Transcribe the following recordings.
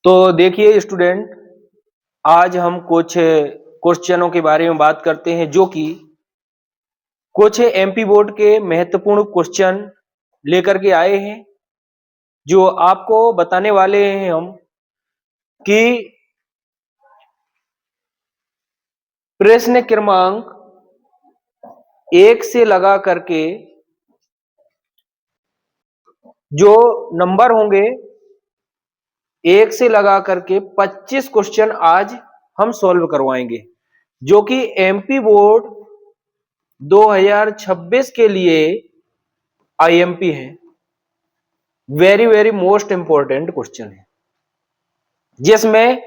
तो देखिए स्टूडेंट, आज हम कुछ क्वेश्चनों के बारे में बात करते हैं जो कि कुछ एमपी बोर्ड के महत्वपूर्ण क्वेश्चन लेकर के आए हैं, जो आपको बताने वाले हैं हम कि प्रश्न क्रमांक 1 से लगा करके जो नंबर होंगे 1 से लगा करके 25 क्वेश्चन आज हम सॉल्व करवाएंगे, जो कि एमपी बोर्ड 2026 के लिए आईएमपी है। Very very most important question है, जिसमें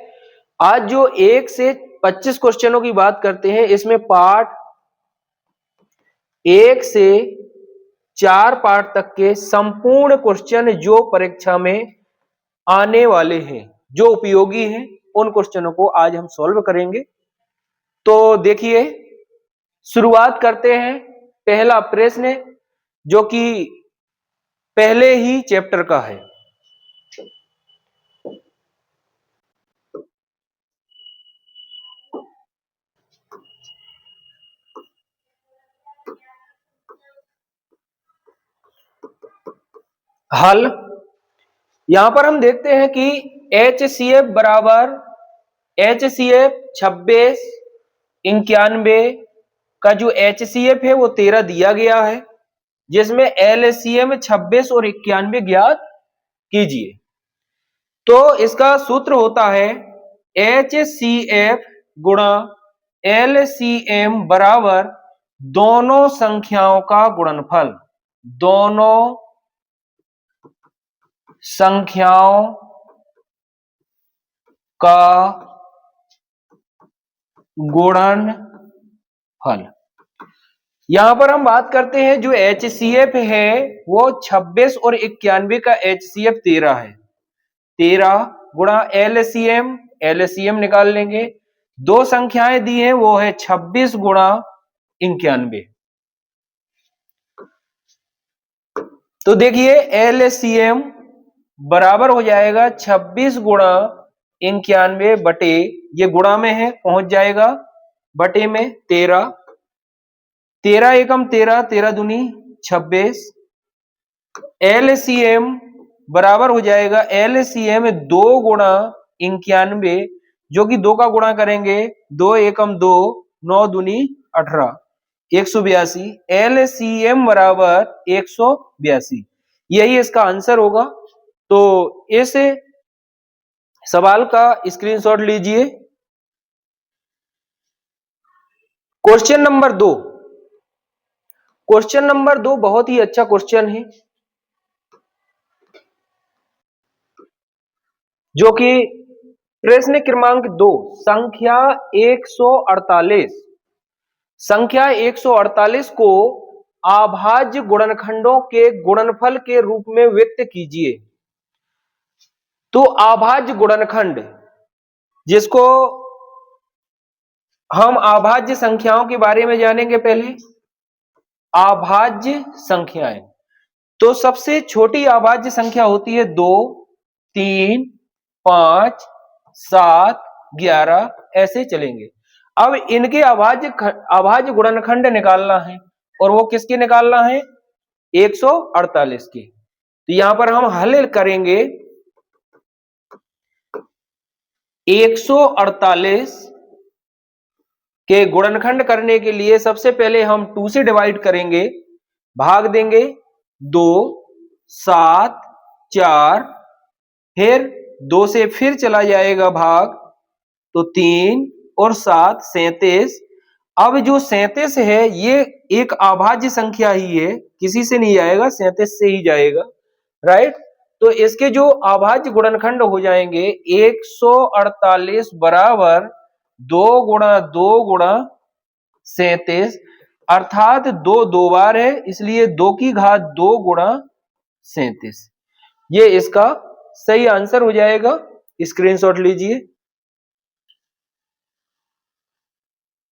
आज जो 1 से 25 क्वेश्चनों की बात करते हैं, इसमें पार्ट 1 से 4 पार्ट तक के संपूर्ण क्वेश्चन जो परीक्षा में आने वाले हैं, जो उपयोगी हैं, उन क्वेश्चनों को आज हम सॉल्व करेंगे। तो देखिए, शुरुआत करते हैं। पहला प्रश्न जो कि पहले ही चैप्टर का है। हल यहां पर हम देखते हैं कि HCF बराबर HCF 26 91 का जो HCF है वो 13 दिया गया है, जिसमें LCM 26 और 91 ज्ञात कीजिए। तो इसका सूत्र होता है HCF गुणा LCM बराबर दोनों संख्याओं का गुणनफल, दोनों संख्याओं का गुणनफल। यहां पर हम बात करते हैं, जो HCF है वो 26 और 91 का HCF 13 है। 13 गुणा LCM, LCM निकाल लेंगे। दो संख्याएं दी हैं, वो है 26 गुणा 91। तो देखिए LCM बराबर हो जाएगा 26 गुणा 91 बटे, ये गुणा में है पहुंच जाएगा, बटे में 13, 13 एकम 13, 13 दूनी 26। LCM बराबर हो जाएगा LCM 2 गुणा 91, जो कि 2 का गुणा करेंगे, 2 एकम 2, 9 दूनी 18, 182। LCM बराबर 182, यही इसका आंसर होगा। तो इस सवाल का स्क्रीनशॉट लीजिए। क्वेश्चन नंबर 2, क्वेश्चन नंबर 2 बहुत ही अच्छा क्वेश्चन है, जो कि प्रश्न क्रमांक 2 संख्या 148, संख्या 148 को अभाज्य गुणनखंडों के गुणनफल के रूप में व्यक्त कीजिए। तो अभाज्य गुणनखंड, जिसको हम अभाज्य संख्याओं के बारे में जानेंगे पहले। अभाज्य संख्याएं, तो सबसे छोटी अभाज्य संख्या होती है 2, 3, 5, 7, 11, ऐसे चलेंगे। अब इनके अभाज्य गुणनखंड निकालना है, और वो किसके निकालना है? 148 के। तो यहां पर हम हल करेंगे। 148 के गुणनखंड करने के लिए सबसे पहले हम 2 से डिवाइड करेंगे, भाग देंगे 2, 7, 4, फिर 2 से फिर चला जाएगा भाग, तो 3 और 7 37। अब जो 37 है ये एक अभाज्य संख्या ही है, किसी से नहीं जाएगा, 37 से ही जाएगा, राइट। तो इसके जो अभाज्य गुणनखंड हो जाएंगे 148 बराबर 2 गुणा 2 गुणा 37, अर्थात 2 दो बार है, इसलिए 2 की घात 2 गुणा 37, ये इसका सही आंसर हो जाएगा। स्क्रीनशॉट लीजिए।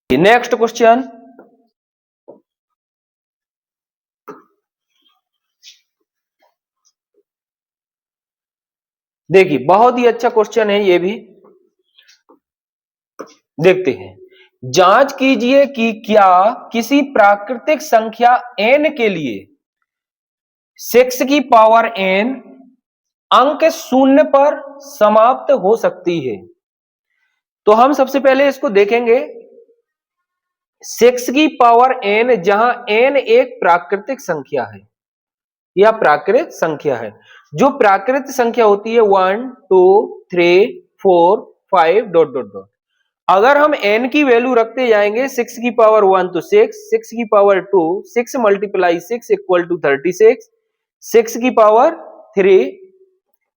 नेक्स्ट क्वेश्चन, देखिए बहुत ही अच्छा क्वेश्चन है ये भी, देखते हैं। जांच कीजिए कि क्या किसी प्राकृतिक संख्या n के लिए 6 की पावर n अंक शून्य पर समाप्त हो सकती है। तो हम सबसे पहले इसको देखेंगे। 6 की पावर n, जहां n एक प्राकृतिक संख्या है या प्राकृत संख्या है। जो प्राकृत संख्या होती है 1 2 3 4 5 डॉट डॉट डॉट। अगर हम n की वैल्यू रखते जाएंगे 6 की पावर 1 तो 6, 6 की पावर 2, 6 मल्टीप्लाई 6 इक्वल टू 36, 6 की पावर 3,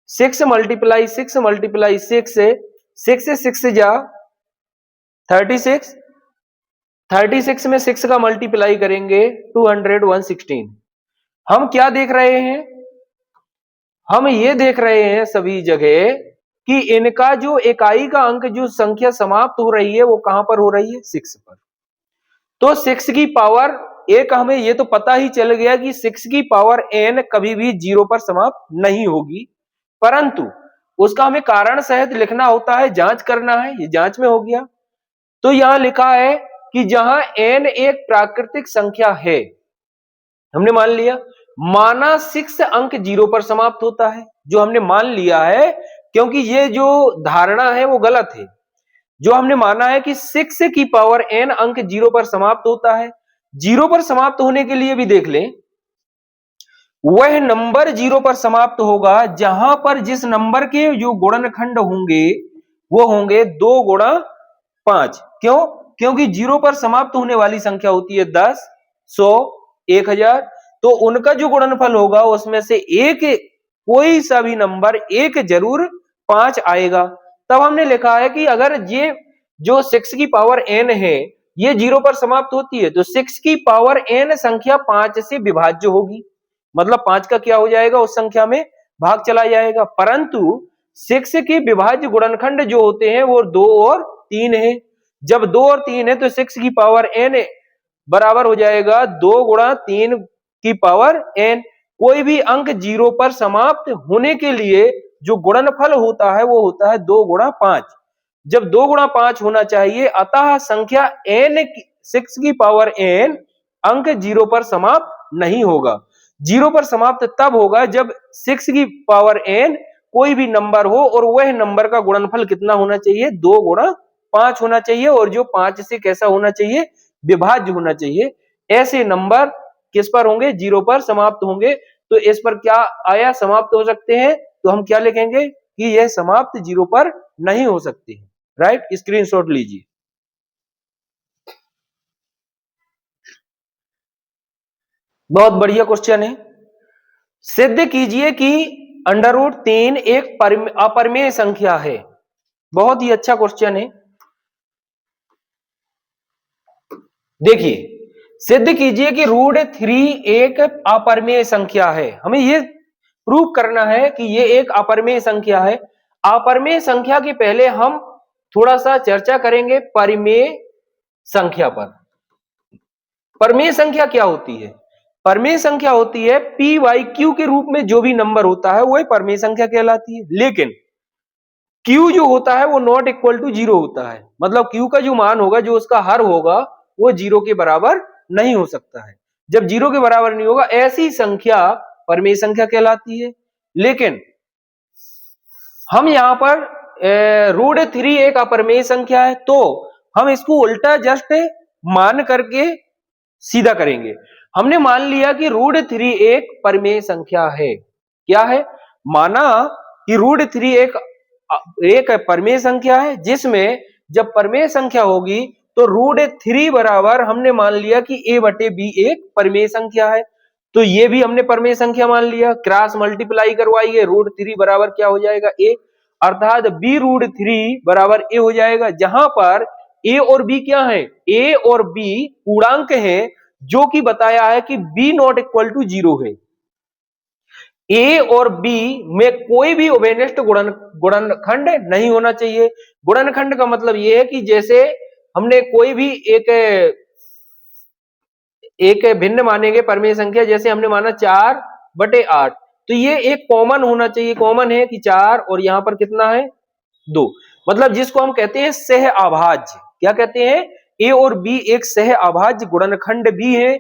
6 मल्टीप्लाई 6 मल्टीप्लाई 6 से 6 जा 36, 36 में 6 का मल्टीप्लाई करेंगे 200 116। हम क्या देख रहे हैं? हम ये देख रहे हैं सभी जगह कि इनका जो इकाई का अंक जो संख्या समाप्त हो रही है वो कहां पर हो रही है? 6 पर। तो 6 की पावर एक, हमें ये तो पता ही चल गया कि 6 की पावर n कभी भी 0 पर समाप्त नहीं होगी, परंतु उसका हमें कारण सहित लिखना होता है, जांच करना है। ये जांच में हो गया। तो यहां लिखा है कि जहां n एक प्राकृतिक संख्या है, हमने मान लिया, माना 6 अंक 0 पर समाप्त होता है, जो हमने मान लिया है, क्योंकि ये जो धारणा है वो गलत है। जो हमने माना है कि 6 की पावर n अंक 0 पर समाप्त होता है। 0 पर समाप्त होने के लिए भी देख लें, वह नंबर 0 पर समाप्त होगा जहां पर जिस नंबर के जो गुणनखंड होंगे वो होंगे 2 गुणा 5। क्यों? क्योंकि 0 पर समाप्त होने वाली संख्या होती है 10, 100, 1000। तो उनका जो गुणनफल होगा उसमें से एक, कोई सा भी नंबर एक जरूर 5 आएगा। तब हमने लिखा है कि अगर ये जो 6 की पावर n है ये 0 पर समाप्त होती है तो 6 की पावर n संख्या 5 से विभाज्य होगी, मतलब 5 का क्या हो जाएगा? उस संख्या में भाग चला जाएगा। परंतु 6 के विभाज्य गुणनखंड जो होते हैं वो 2 और 3 है। जब 2 और 3 है तो 6 की पावर n बराबर हो जाएगा 2 गुणा 3 की पावर n। कोई भी अंक 0 पर समाप्त होने के लिए जो गुणनफल होता है वो होता है 2 गुणा 5। जब 2 गुणा 5 होना चाहिए, अतः संख्या n 6 की पावर n अंक 0 पर समाप्त नहीं होगा। 0 पर समाप्त तब होगा जब 6 की पावर n कोई भी नंबर हो और वह नंबर का गुणनफल कितना होना चाहिए? 2 गुणा 5 होना चाहिए, और जो 5 से कैसा होना चाहिए? विभाज्य होना चाहिए। ऐसे नंबर किस पर होंगे? 0 पर समाप्त होंगे। तो इस पर क्या आया? समाप्त हो सकते हैं। तो हम क्या लिखेंगे कि यह समाप्त 0 पर नहीं हो सकते हैं। राइट, स्क्रीनशॉट लीजिए। बहुत बढ़िया क्वेश्चन है। सिद्ध कीजिए कि √3 एक अपरिमेय संख्या है। बहुत ही अच्छा क्वेश्चन है। देखिए, सिद्ध कीजिए कि √3 एक अपरिमेय संख्या है। हमें यह प्रूव करना है कि यह एक अपरिमेय संख्या है। अपरिमेय संख्या के पहले हम थोड़ा सा चर्चा करेंगे परिमेय संख्या पर। परिमेय संख्या क्या होती है? परिमेय संख्या होती है पी वाई क्यू के रूप में जो भी नंबर होता है वह परिमेय संख्या कहलाती है। लेकिन क्यू जो होता है वो नॉट इक्वल टू 0 होता है, मतलब क्यू का जो मान होगा, जो उसका हर होगा, वो 0 के बराबर नहीं हो सकता है। जब 0 के बराबर नहीं होगा ऐसी संख्या परिमेय संख्या कहलाती है। लेकिन हम यहां पर √3 एक अपरिमेय संख्या है, तो हम इसको उल्टा जस्ट मान करके सीधा करेंगे। हमने मान लिया कि √3 एक परिमेय संख्या है। क्या है? माना कि √3 एक परिमेय संख्या है, जिसमें जब परिमेय संख्या होगी तो √3 बराबर हमने मान लिया कि a/b एक परिमेय संख्या है। तो ये भी हमने परिमेय संख्या मान लिया। क्रॉस मल्टीप्लाई करवाइए, √3 बराबर क्या हो जाएगा? a, अर्थात b√3 बराबर a हो जाएगा। जहां पर a और b क्या है? a और b पूर्णांक है, जो कि बताया है कि b नॉट इक्वल टू 0 है। ए और बी में कोई भी उभयनिष्ठ गुणनखंड नहीं होना चाहिए। गुणनखंड का मतलब यह है कि जैसे हमने कोई भी एक भिन्न मानेंगे परिमेय संख्या, जैसे हमने माना 4/8, तो ये एक कॉमन होना चाहिए, कॉमन है कि 4 और यहां पर कितना है 2, मतलब जिसको हम कहते हैं सह अभाज्य। क्या कहते हैं? ए और बी एक सह अभाज्य गुणनखंड भी है,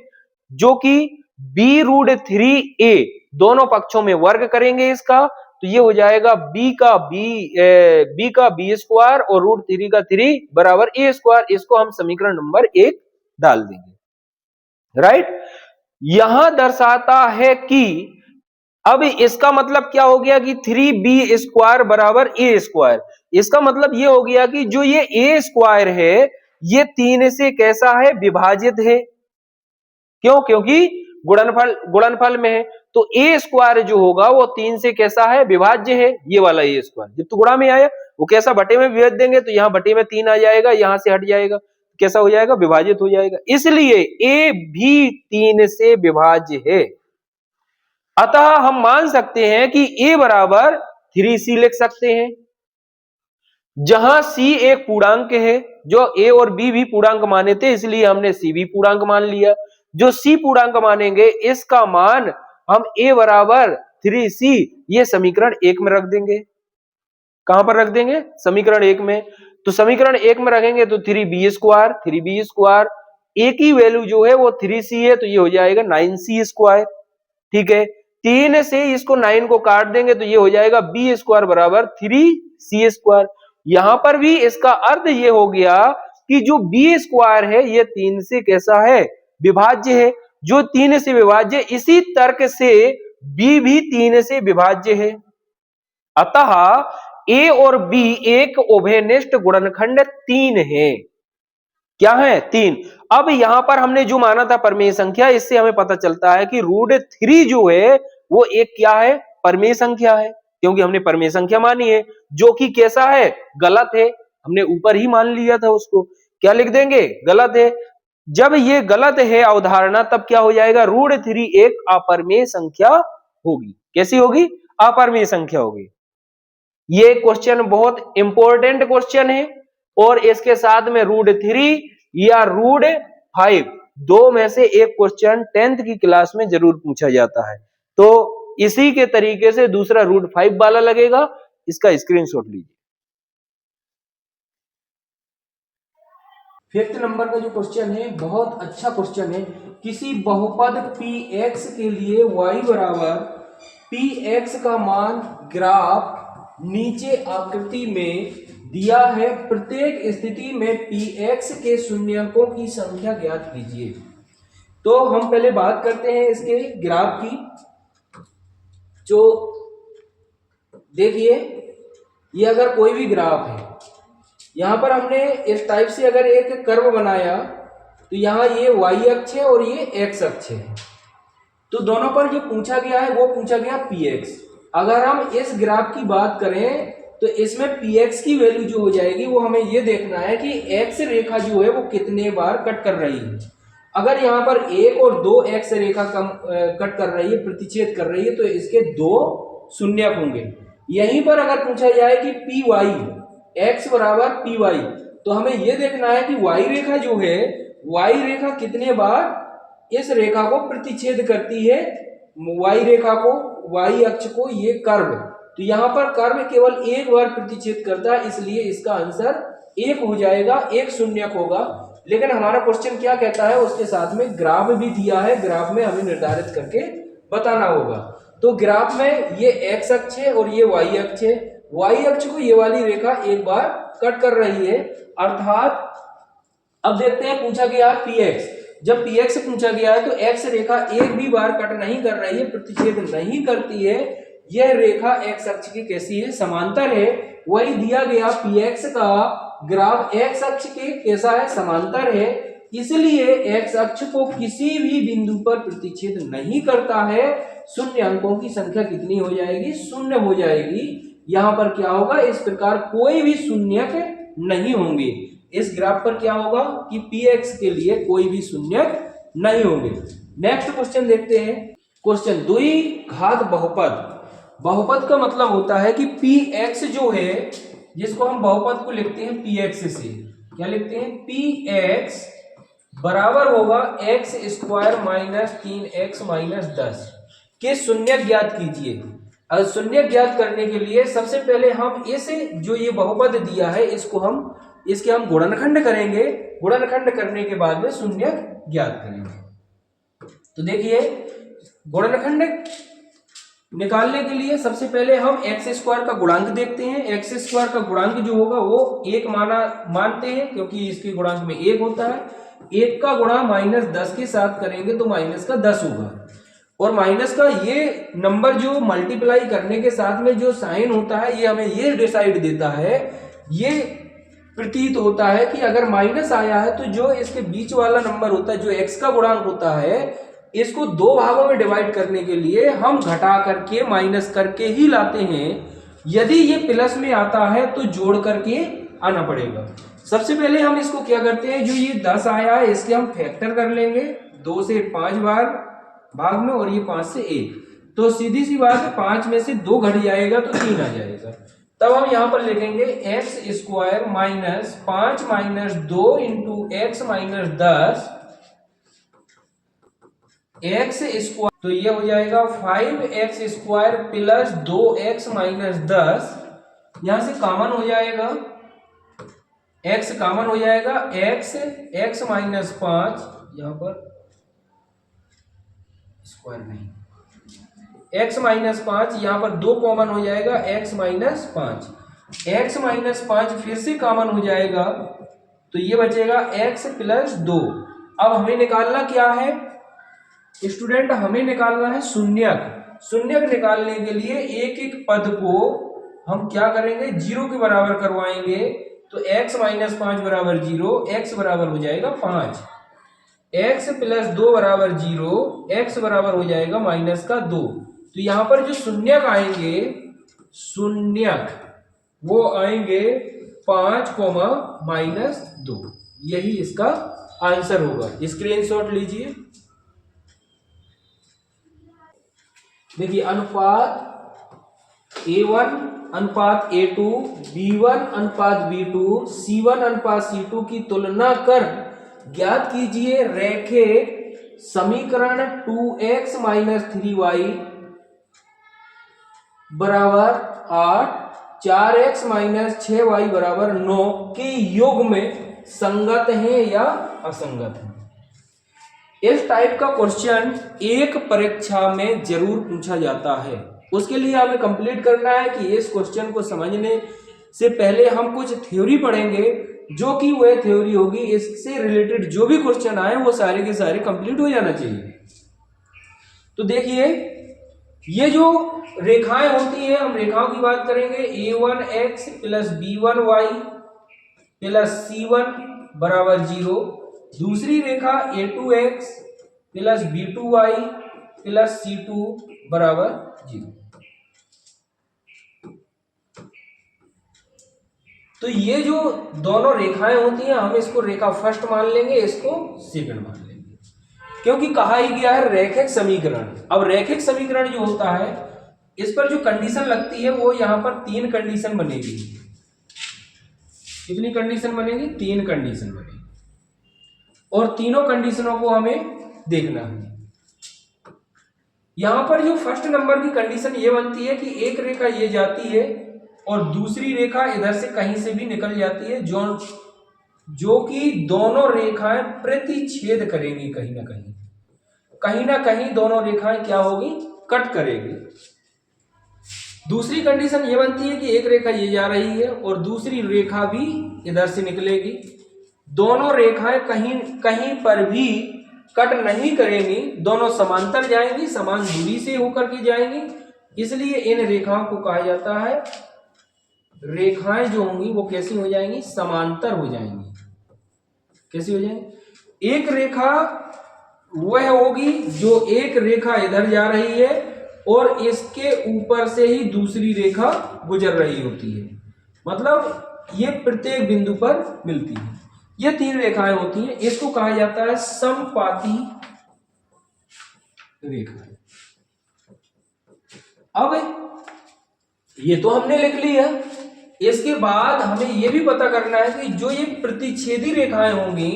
जो कि b√3a दोनों पक्षों में वर्ग करेंगे इसका, तो ये हो जाएगा b का b स्क्वायर और √3 का 3 बराबर a स्क्वायर। इसको हम समीकरण नंबर 1 डाल देंगे, राइट। यहां दर्शाता है कि अब इसका मतलब क्या हो गया कि 3b स्क्वायर बराबर a स्क्वायर। इसका मतलब ये हो गया कि जो ये a स्क्वायर है ये 3 से कैसा है? विभाजित है। क्यों? क्योंकि गुणनफल में है, तो a स्क्वायर जो होगा वो 3 से कैसा है? विभाज्य है। ये वाला a स्क्वायर जब तो गुणा में आया वो कैसा? बटे में विभाज देंगे तो यहां बटे में 3 आ जाएगा, यहां से हट जाएगा, कैसा हो जाएगा? विभाजित हो जाएगा। इसलिए a भी 3 से विभाज्य है। अतः हम मान सकते हैं कि a बराबर 3c लिख सकते हैं, जहां c एक पूर्णांक है, जो a और b भी पूर्णांक माने थे इसलिए हमने c भी पूर्णांक मान लिया। जो c पूर्णांक मानेंगे इसका मान हम a बराबर 3c ये समीकरण 1 में रख देंगे। कहां पर रख देंगे? समीकरण 1 में। तो समीकरण 1 में रखेंगे तो 3b स्क्वायर a की वैल्यू जो है वो 3c है, तो ये हो जाएगा 9c स्क्वायर। ठीक है, 3 से इसको 9 को काट देंगे तो ये हो जाएगा b स्क्वायर बराबर 3c स्क्वायर। यहां पर भी इसका अर्थ ये हो गया कि जो b स्क्वायर है ये 3 से कैसा है? विभाज्य है। जो 3 से विभाज्य, इसी तर्क से b भी 3 से विभाज्य है। अतः a और b एक उभयनिष्ठ गुणनखंड 3 है। क्या है? 3। अब यहां पर हमने जो माना था परमेय संख्या, इससे हमें पता चलता है कि √3 जो है वो एक क्या है? परमेय संख्या है, क्योंकि हमने परमेय संख्या मानी है, जो कि कैसा है? गलत है। हमने ऊपर ही मान लिया था उसको। क्या लिख देंगे? गलत है। जब ये गलत है अवधारणा, तब क्या हो जाएगा? √3 एक अपरमेय संख्या होगी। कैसी होगी? अपरमेय संख्या होगी। ये क्वेश्चन बहुत इंपॉर्टेंट क्वेश्चन है, और इसके साथ में √3 या √5 दो में से एक क्वेश्चन 10th की क्लास में जरूर पूछा जाता है। तो इसी के तरीके से दूसरा √5 वाला लगेगा, इसका स्क्रीनशॉट लीजिए। 5th नंबर का जो क्वेश्चन है बहुत अच्छा क्वेश्चन है। किसी बहुपद px के लिए y बराबर px का मान ग्राफ नीचे आकृति में दिया है। प्रत्येक स्थिति में px के शून्यकों की संख्या ज्ञात कीजिए। तो हम पहले बात करते हैं इसके ग्राफ की। जो देखिए, ये अगर कोई भी ग्राफ है, यहां पर हमने इस टाइप से अगर एक कर्व बनाया तो यहां ये y अक्ष है और ये x अक्ष है। तो दोनों पर जो पूछा गया है वो पूछा गया px। अगर हम इस ग्राफ की बात करें तो इसमें px की वैल्यू जो हो जाएगी वो हमें ये देखना है कि x रेखा जो है वो कितने बार कट कर रही है। अगर यहाँ पर 1 और 2 x रेखा कट कर रही है, प्रतिच्छेद कर रही है, तो इसके 2 शून्यक होंगे। यहीं पर अगर पूछा जाए कि py x बराबर py, तो हमें यह देखना है कि y रेखा जो है, y रेखा कितने बार इस रेखा को प्रतिच्छेद करती है, y रेखा को, y अक्ष को, ये कर्व। तो यहाँ पर कर्व केवल एक बार प्रतिच्छेद करता है, इसलिए इसका आंसर 1 हो जाएगा, 1 शून्यक होगा। लेकिन हमारा क्वेश्चन क्या कहता है, उसके साथ में ग्राफ भी दिया है, ग्राफ में हमें निर्धारित करके बताना होगा। तो ग्राफ में ये x अक्ष है और ये y अक्ष है। y अक्ष को ये वाली रेखा एक बार कट कर रही है, अर्थात अब देखते हैं पूछा गया px। जब px पूछा गया है तो x रेखा एक भी बार कट नहीं कर रही है, प्रतिच्छेद नहीं करती है। यह रेखा x अक्ष की कैसी है? समांतर है। वही दिया गया px का ग्राफ x अक्ष के कैसा है? समांतर है। इसलिए x अक्ष को किसी भी बिंदु पर प्रतिच्छेद नहीं करता है। शून्य अंकों की संख्या कितनी हो जाएगी? 0 हो जाएगी। यहां पर क्या होगा? इस प्रकार कोई भी शून्यक नहीं होंगे। इस ग्राफ पर क्या होगा कि px के लिए कोई भी शून्यक नहीं होंगे। नेक्स्ट क्वेश्चन देखते हैं। क्वेश्चन द्विघात बहुपद। बहुपद का मतलब होता है कि px जो है, जिसको हम बहुपद को लिखते हैं px से, क्या लिखते हैं? px बराबर होगा x² - 3x - 10। के शून्यक ज्ञात कीजिए। अब शून्यक ज्ञात करने के लिए सबसे पहले हम इसे जो ये बहुपद दिया है इसके हम गुणनखंड करेंगे। गुणनखंड करने के बाद में शून्यक ज्ञात करेंगे। तो देखिए गुणनखंड निकालने के लिए सबसे पहले हम एक्स स्क्वायर का गुणांक देखते हैं। एक्स स्क्वायर का गुणांक जो होगा वो 1 मानते हैं क्योंकि इसके गुणांक में 1 होता है। 1 का गुणा -10 के साथ करेंगे तो -10 होगा। और माइनस का ये नंबर जो मल्टीप्लाई करने के साथ में जो साइन होता है ये हमें ये डिसाइड देता है, ये प्रतीत होता है कि अगर माइनस आया है तो जो इसके बीच वाला नंबर होता है जो एक्स का गुणांक होता है इसको 2 भागों में डिवाइड करने के लिए हम घटा करके माइनस करके ही लाते हैं। यदि ये प्लस में आता है तो जोड़ करके आना पड़ेगा। सबसे पहले हम इसको क्या करते हैं, जो ये 10 आया है इसके हम फैक्टर कर लेंगे 2 से 5 बार भाग में और ये 5 से 1, तो सीधी सी बात है 5 में से 2 घट जाएगा तो 3 आ जाएगा। तब हम यहां पर लिखेंगे x square minus 5 minus 2 into x minus 10 x square, तो ये हो जाएगा 5x square plus 2x minus 10। यहां से कॉमन हो जाएगा, x कॉमन हो जाएगा, x माइनस 5, यहां पर स्क्वायर नहीं, x माइनस 5, यहां पर 2 कॉमन हो जाएगा, x माइनस 5, x माइनस 5 फिर से कॉमन हो जाएगा तो ये बचेगा x प्लस 2। अब हमें निकालना क्या है स्टूडेंट, हमें निकालना है शून्यक। शून्यक निकालने के लिए एक एक पद को हम क्या करेंगे 0 के बराबर करवाएंगे। तो x माइनस 5 बराबर 0, x बराबर हो जाएगा 5, x प्लस 2 बराबर 0, x बराबर हो जाएगा -2। तो यहां पर जो शून्यक आएंगे शून्यक वो आएंगे 5, -2, यही इसका आंसर होगा। स्क्रीनशॉट लीजिए। देखिए अनुपात A1 अनुपात A2, B1 अनुपात B2, C1 अनुपात C2 की तुलना कर ज्ञात कीजिए रैखिक समीकरण 2x माइनस 3y बराबर 8, 4x माइनस 6y बराबर 9 के योग में संगत है या असंगत है। इस टाइप का क्वेश्चन एक परीक्षा में जरूर पूछा जाता है। उसके लिए हमें कंप्लीट करना है कि इस क्वेश्चन को समझने से पहले हम कुछ थ्योरी पढ़ेंगे, जो कि वह थ्योरी होगी इससे रिलेटेड जो भी क्वेश्चन आए वो सारे के सारे कंप्लीट हो जाना चाहिए। तो देखिए ये जो रेखाएं होती हैं, हम रेखाओं की बात करेंगे। A1x plus B1y plus C1 बराबर 0, दूसरी रेखा A2x plus B2y plus C2 बराबर 0। तो ये जो दोनों रेखाएं होती हैं हम इसको रेखा फर्स्ट मान लेंगे, इसको सेकंड मान लेंगे, क्योंकि कहा ही गया है रैखिक समीकरण। अब रैखिक समीकरण जो होता है इस पर जो कंडीशन लगती है वो यहां पर 3 कंडीशन बनेगी। कितनी कंडीशन बनेगी? 3 कंडीशन बनेगी और तीनों कंडीशनों को हमें देखना है। यहां पर जो फर्स्ट नंबर की कंडीशन ये बनती है कि एक रेखा ये जाती है और दूसरी रेखा इधर से कहीं से भी निकल जाती है, जो कि दोनों रेखाएं प्रतिच्छेद करेंगी, कहीं ना कहीं दोनों रेखाएं क्या होगी? कट करेगी। दूसरी कंडीशन ये बनती है कि एक रेखा ये जा रही है और दूसरी रेखा भी इधर से निकलेगी, दोनों रेखाएं कहीं पर भी कट नहीं करेंगी, दोनों समांतर जाएंगी, समान दूरी से होकर के जाएंगी, इसलिए इन रेखाओं को कहा जाता है, रेखाएं जो होंगी वो कैसी हो जाएंगी? समांतर हो जाएंगी। कैसी हो जाएंगी? एक रेखा वह होगी जो एक रेखा इधर जा रही है और इसके ऊपर से ही दूसरी रेखा गुजर रही होती है, मतलब ये प्रत्येक बिंदु पर मिलती है। ये 3 रेखाएं होती हैं, इसको कहा जाता है समपाती रेखा। अब ये तो हमने लिख लिया, इसके बाद हमें यह भी पता करना है कि जो ये प्रतिच्छेदी रेखाएं होंगी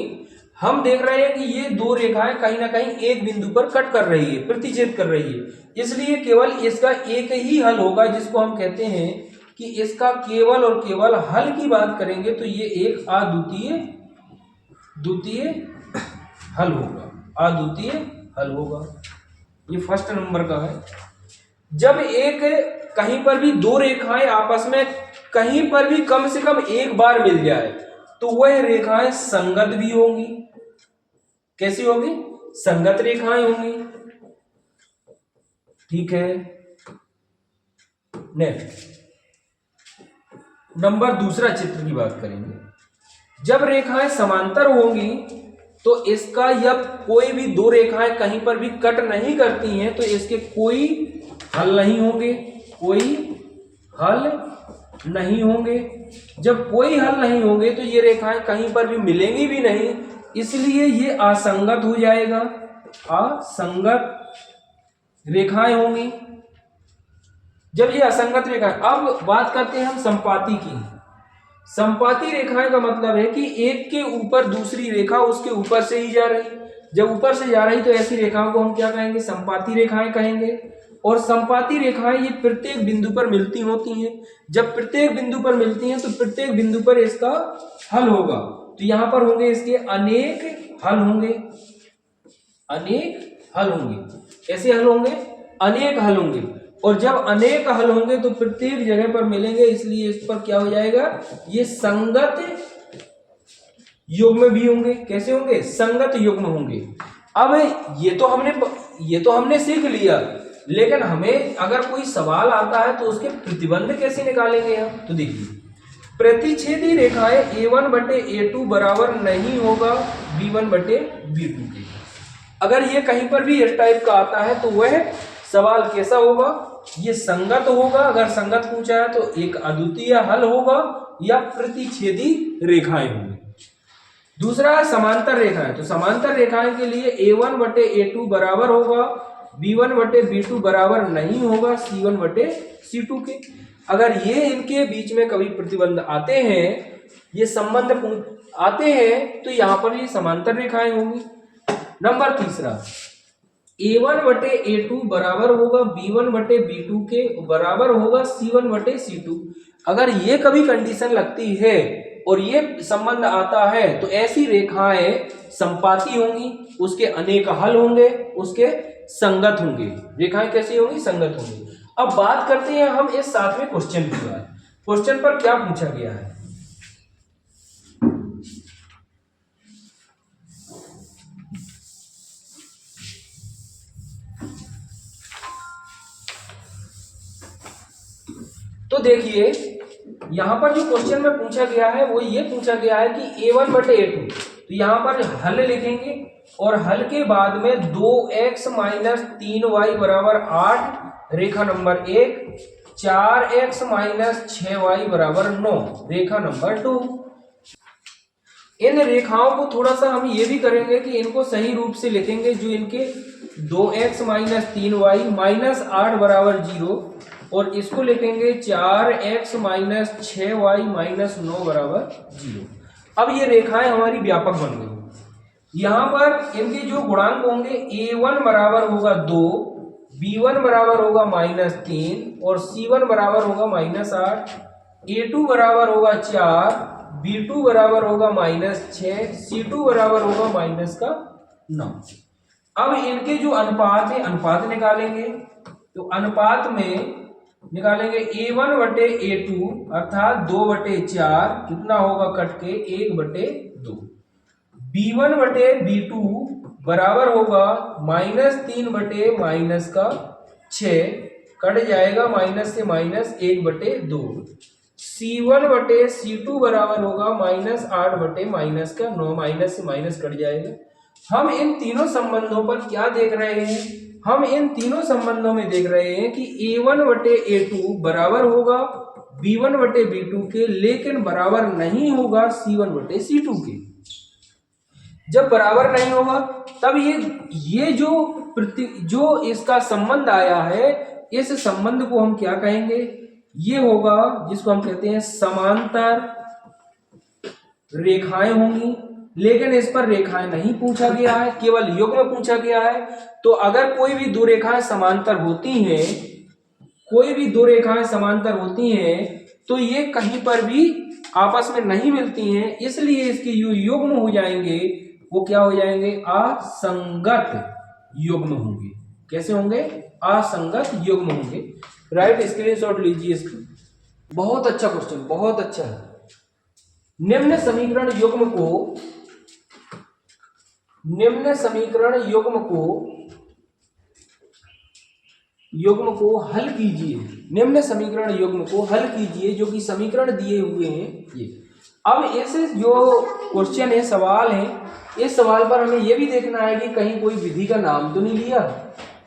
हम देख रहे हैं कि ये दो रेखाएं कहीं ना कहीं एक बिंदु पर कट कर रही है, प्रतिच्छेद कर रही है, इसलिए केवल इसका एक ही हल होगा, जिसको हम कहते हैं कि इसका केवल और केवल हल की बात करेंगे तो ये एक द्वितीय हल होगा, अद्वितीय हल होगा। ये फर्स्ट नंबर का है। जब एक कहीं पर भी दो रेखाएं आपस में कहीं पर भी कम से कम एक बार मिल जाए तो वह रेखाएं संगत भी होंगी। कैसी होगी? संगत रेखाएं होंगी। ठीक है, नेक्स्ट नंबर दूसरा चित्र की बात करेंगे। जब रेखाएं समांतर होंगी तो इसका या कोई भी दो रेखाएं कहीं पर भी कट नहीं करती हैं तो इसके कोई हल नहीं होंगे, कोई हल नहीं होंगे। जब कोई हल नहीं होंगे तो ये रेखाएं कहीं पर भी मिलेंगी भी नहीं, इसलिए ये असंगत हो जाएगा, असंगत रेखाएं होंगी। जब ये असंगत रेखाएं, अब बात करते हैं हम संपाती की। संपाती रेखाएं का मतलब है कि एक के ऊपर दूसरी रेखा उसके ऊपर से ही जा रही। जब ऊपर से जा रही तो ऐसी रेखाओं को हम क्या कहेंगे? संपाती रेखाएं कहेंगे। और संपाती रेखाएं ये प्रत्येक बिंदु पर मिलती होती हैं। जब प्रत्येक बिंदु पर मिलती हैं तो प्रत्येक बिंदु पर इसका हल होगा। तो यहां पर होंगे इसके अनेक हल होंगे, अनेक हल होंगे। कैसे हल होंगे? अनेक हल होंगे। और जब अनेक हल होंगे तो प्रत्येक जगह पर मिलेंगे, इसलिए इस पर क्या हो जाएगा? ये संगत युग्म भी होंगे। कैसे होंगे? संगत युग्म होंगे। अब ये तो हमने सीख लिया, लेकिन हमें अगर कोई सवाल आता है तो उसके प्रतिबंध कैसे निकालेंगे हम? तो देखिए, प्रतिच्छेदी रेखाएं A1/A2 बराबर नहीं होगा B1/B2 के। अगर ये कहीं पर भी इस टाइप का आता है तो वह सवाल कैसा होगा? ये संगत होगा। अगर संगत पूछा है तो एक अद्वितीय हल होगा या प्रतिच्छेदी रेखाएं होंगी। दूसरा है समांतर रेखाएं। तो समांतर रेखाएं के लिए A1/A2 बराबर होगा B1/B2 बराबर नहीं होगा C1/C2 के। अगर ये इनके बीच में कभी प्रतिबंध आते हैं, ये संबंध आते हैं, तो यहां पर ये समांतर रेखाएं होंगी। नंबर तीसरा, A1/A2 बराबर होगा B1/B2 के बराबर होगा C1/C2। अगर ये कभी कंडीशन लगती है और ये संबंध आता है तो ऐसी रेखाएं संपाती होंगी, उसके अनेक हल होंगे, उसके संगत होंगे। रेखाएं कैसी होंगी? संगत होंगी। अब बात करते हैं हम इस 7वें क्वेश्चन की बात। क्वेश्चन पर क्या पूछा गया है? तो देखिए, यहां पर जो क्वेश्चन में पूछा गया है वो ये पूछा गया है कि A1/A2, तो यहां पर हल लिखेंगे और हल के बाद में 2x - 3y बराबर 8 रेखा नंबर 1, 4x - 6y बराबर 9 रेखा नंबर 2। इन रेखाओं को थोड़ा सा हम ये भी करेंगे कि इनको सही रूप से लिखेंगे। जो इनके 2x - 3y - 8 बराबर 0, और इसको लिखेंगे 4x - 6y - 9 बराबर 0। अब ये रेखाएं हमारी व्यापक बन गई। यहां पर इनके जो गुणांक होंगे, A1 बराबर होगा 2, B1 बराबर होगा -3 और C1 बराबर होगा -8, A2 बराबर होगा 4, B2 बराबर होगा -6, C2 बराबर होगा -9। अब इनके जो अनुपात है, अनुपात निकालेंगे। तो अनुपात में निकालेंगे A1/A2 अर्थात 2/4 कितना होगा? कट के 1/2। B1/B2 बराबर होगा -3/-6 कट जाएगा, माइनस से माइनस 1/2। C1/C2 बराबर होगा -8/-9, माइनस से माइनस कट जाएगा। हम इन तीनों संबंधों पर क्या देख रहे हैं? हम इन तीनों संबंधों में देख रहे हैं कि A1/A2 बराबर होगा B1/B2 के, लेकिन बराबर नहीं होगा C1/C2 के। जब बराबर नहीं होगा तब ये जो इसका संबंध आया है, इस संबंध को हम क्या कहेंगे? ये होगा जिसको हम कहते हैं समांतर रेखाएं होंगी। लेकिन इस पर रेखाएं नहीं पूछा गया है, केवल युग्म पूछा गया है। तो अगर कोई भी दो रेखाएं समांतर होती हैं, कोई भी दो रेखाएं समांतर होती हैं, तो ये कहीं पर भी आपस में नहीं मिलती हैं, इसलिए इसके युग्म हो जाएंगे, वो क्या हो जाएंगे, असंगत युग्म होंगे। कैसे होंगे, असंगत युग्म होंगे। राइट, स्क्रीनशॉट लीजिए इसको। बहुत अच्छा क्वेश्चन, बहुत अच्छा है। निम्न समीकरण युग्म को हल कीजिए। निम्न समीकरण युग्म को हल कीजिए, जो कि समीकरण दिए हुए हैं ये। अब इस जो क्वेश्चन है, सवाल है, इस सवाल पर हमें यह भी देखना है कि कहीं कोई विधि का नाम तो नहीं लिया,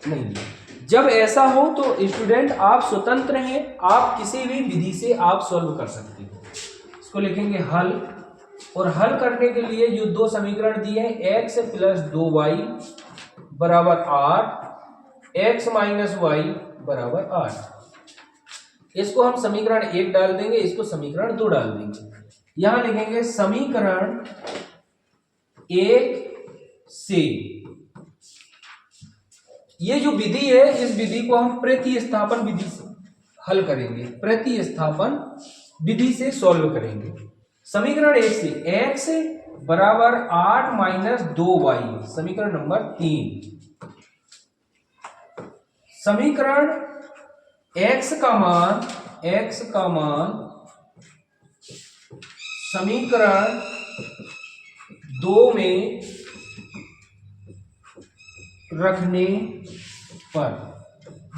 नहीं लिया। जब ऐसा हो तो स्टूडेंट आप स्वतंत्र हैं, आप किसी भी विधि से आप सॉल्व कर सकते हो। इसको लिखेंगे हल, और हल करने के लिए जो दो समीकरण दिए हैं, x प्लस 2y बराबर 8, x माइनस वाई बराबर 8। इसको हम समीकरण 1 डाल देंगे, इसको समीकरण 2 डाल देंगे। यहां लिखेंगे समीकरण 1 से ये जो विधि है, इस विधि को हम प्रतिस्थापन विधि से हल करेंगे, प्रतिस्थापन विधि से सॉल्व करेंगे। समीकरण 1 से x बराबर 8 माइनस 2y, समीकरण नंबर 3। समीकरण x का मान समीकरण 2 में रखने पर,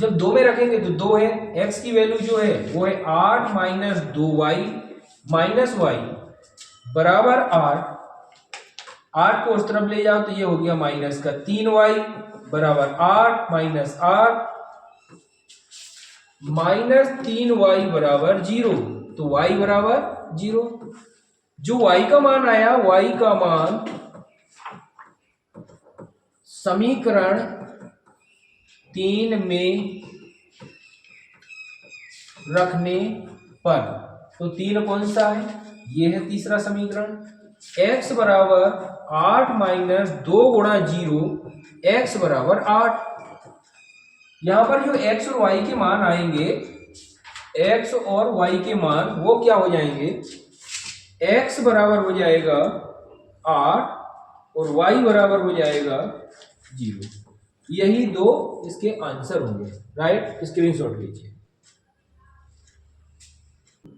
जब 2 में रखेंगे तो 2 है, x की वैल्यू जो है वो है 8 माइनस 2y माइनस वाई बराबर 8 को उस तरफ ले जाओ तो ये हो गया माइनस का 3y बराबर 8 माइनस 8 माइनस 3y बराबर 0, तो y बराबर 0। जो y का मान आया, y का मान समीकरण 3 में रखने पर, तो 3 कौन सा है, ये है तीसरा समीकरण। x बराबर 8 माइनस 2 गुणा 0, x बराबर 8। यहां पर जो x और y के मान आएंगे, x और y के मान वो क्या हो जाएंगे, x बराबर हो जाएगा 8 और y बराबर हो जाएगा 0। यही दो इसके आंसर होंगे। राइट, स्क्रीनशॉट लीजिए।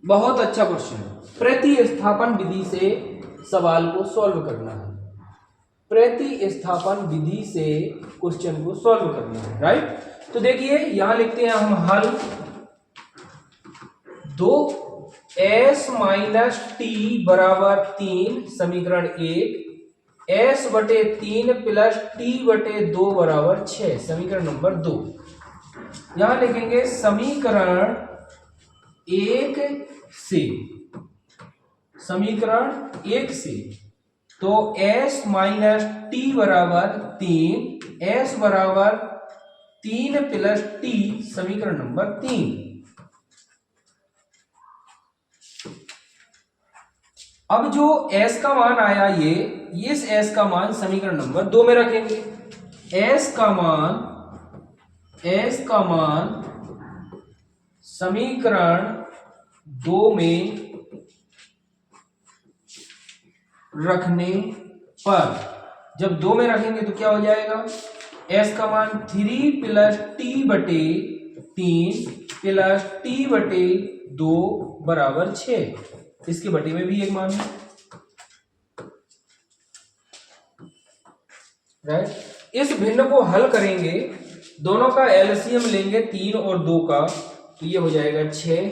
बहुत अच्छा क्वेश्चन है। प्रतिस्थापन विधि से सवाल को सॉल्व करना है, प्रतिस्थापन विधि से क्वेश्चन को सॉल्व करना है। राइट, तो देखिए यहां लिखते हैं हम हल। 2s माइनस टी बराबर 3, समीकरण 1, s बटे 3 प्लस टी बटे 2 बराबर 6, समीकरण नंबर 2। यहां लिखेंगे समीकरण 1 से, समीकरण 1 से, तो s माइनस टी बराबर 3, s बराबर 3 प्लस टी, समीकरण नंबर 3। अब जो s का मान आया, ये इस s का मान समीकरण नंबर 2 में रखेंगे। s का मान समीकरण 2 में रखने पर, जब 2 में रखेंगे तो क्या हो जाएगा, s का मान 3 प्लस टी बटे 3 प्लस टी बटे 2 बराबर 6। इसके बटे में भी एक मान है। राइट, इस भिन्न को हल करेंगे, दोनों का एलसीएम लेंगे 3 और 2 का, तो ये हो जाएगा 6।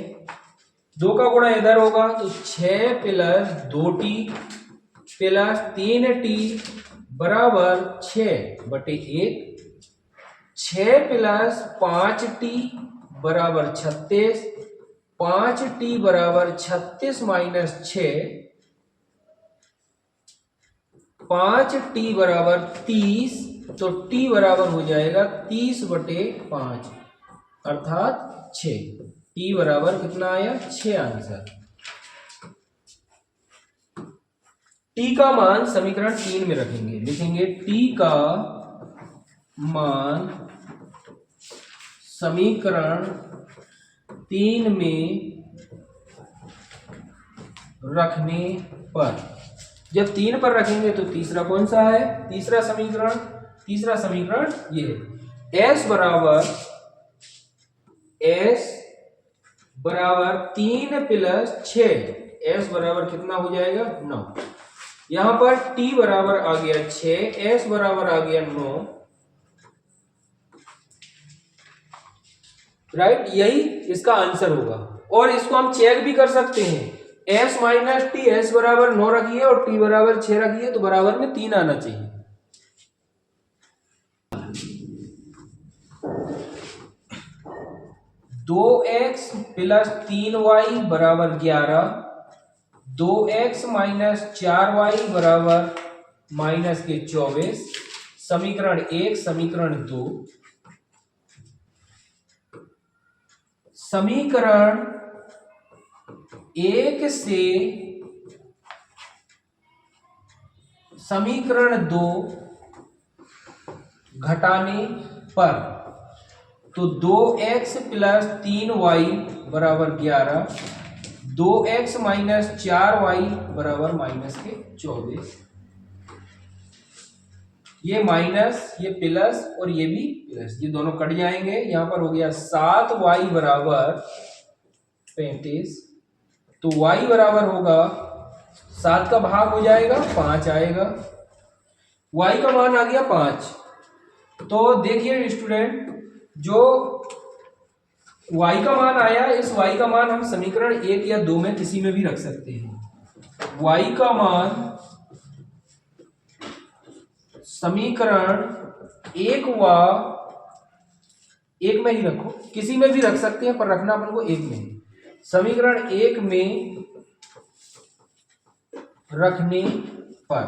2 का गुणा इधर होगा तो 6 प्लस 2t प्लस 3t बराबर 6 बटे 1। 6 प्लस 5t बराबर 36, 5t बराबर 36 माइनस 6, 5t बराबर 30, तो t बराबर हो जाएगा 30 बटे 5 अर्थात 6। t बराबर कितना आया, 6 आंसर। t का मान समीकरण 3 में रखेंगे, लिखेंगे t का मान समीकरण 3 में रखने पर, जब 3 पर रखेंगे तो तीसरा कौन सा है, तीसरा समीकरण ये है, s बराबर 3 प्लस 6, s बराबर कितना हो जाएगा 9। यहां पर t बराबर आ गया 6, s बराबर आ गया 9, राइट, यही इसका आंसर होगा। और इसको हम चेक भी कर सकते हैं, s माइनस टी, s बराबर 9 रखिए और t बराबर 6 रखिए तो बराबर में 3 आना चाहिए। दो एक्स प्लस 3y बराबर 11, 2x माइनस 4y बराबर माइनस के 24, समीकरण 1, समीकरण 2, समीकरण 1 से समीकरण 2 घटाने पर, तो 2x प्लस 3y बराबर 11, 2x माइनस 4y बराबर माइनस के 24, ये माइनस, ये प्लस और ये भी प्लस, ये दोनों कट जाएंगे। यहां पर हो गया 7y बराबर 35, तो y बराबर होगा 7 का भाग हो जाएगा 5 आएगा, y का मान आ गया 5। तो देखिए स्टूडेंट, जो y का मान आया, इस y का मान हम समीकरण 1 या 2 में किसी में भी रख सकते हैं। y का मान समीकरण 1 व 1 में ही रखो, किसी में भी रख सकते हैं पर रखना अपन को 1 में, समीकरण 1 में रखने पर,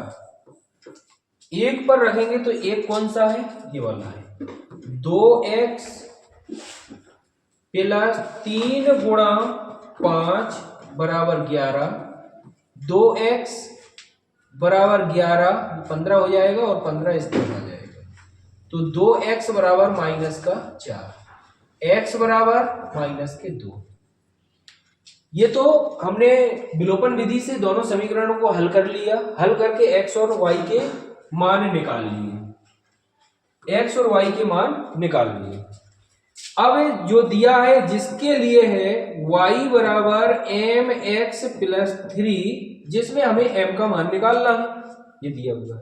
1 पर रखेंगे तो 1 कौन सा है, ये वाला है, 2x प्लस 3 गुणा 5 बराबर 11, 2x बराबर 11, 15 हो जाएगा और 15 इस तरह आ जाएगा, तो 2x बराबर माइनस का 4, x बराबर माइनस के 2। ये तो हमने विलोपन विधि से दोनों समीकरणों को हल कर लिया, हल करके x और y के मान निकाल लिए, x और y के मान निकाल लिए। अब जो दिया है जिसके लिए है y बराबर mx प्लस 3, जिसमें हमें m का मान निकालना है, ये दिया हुआ है,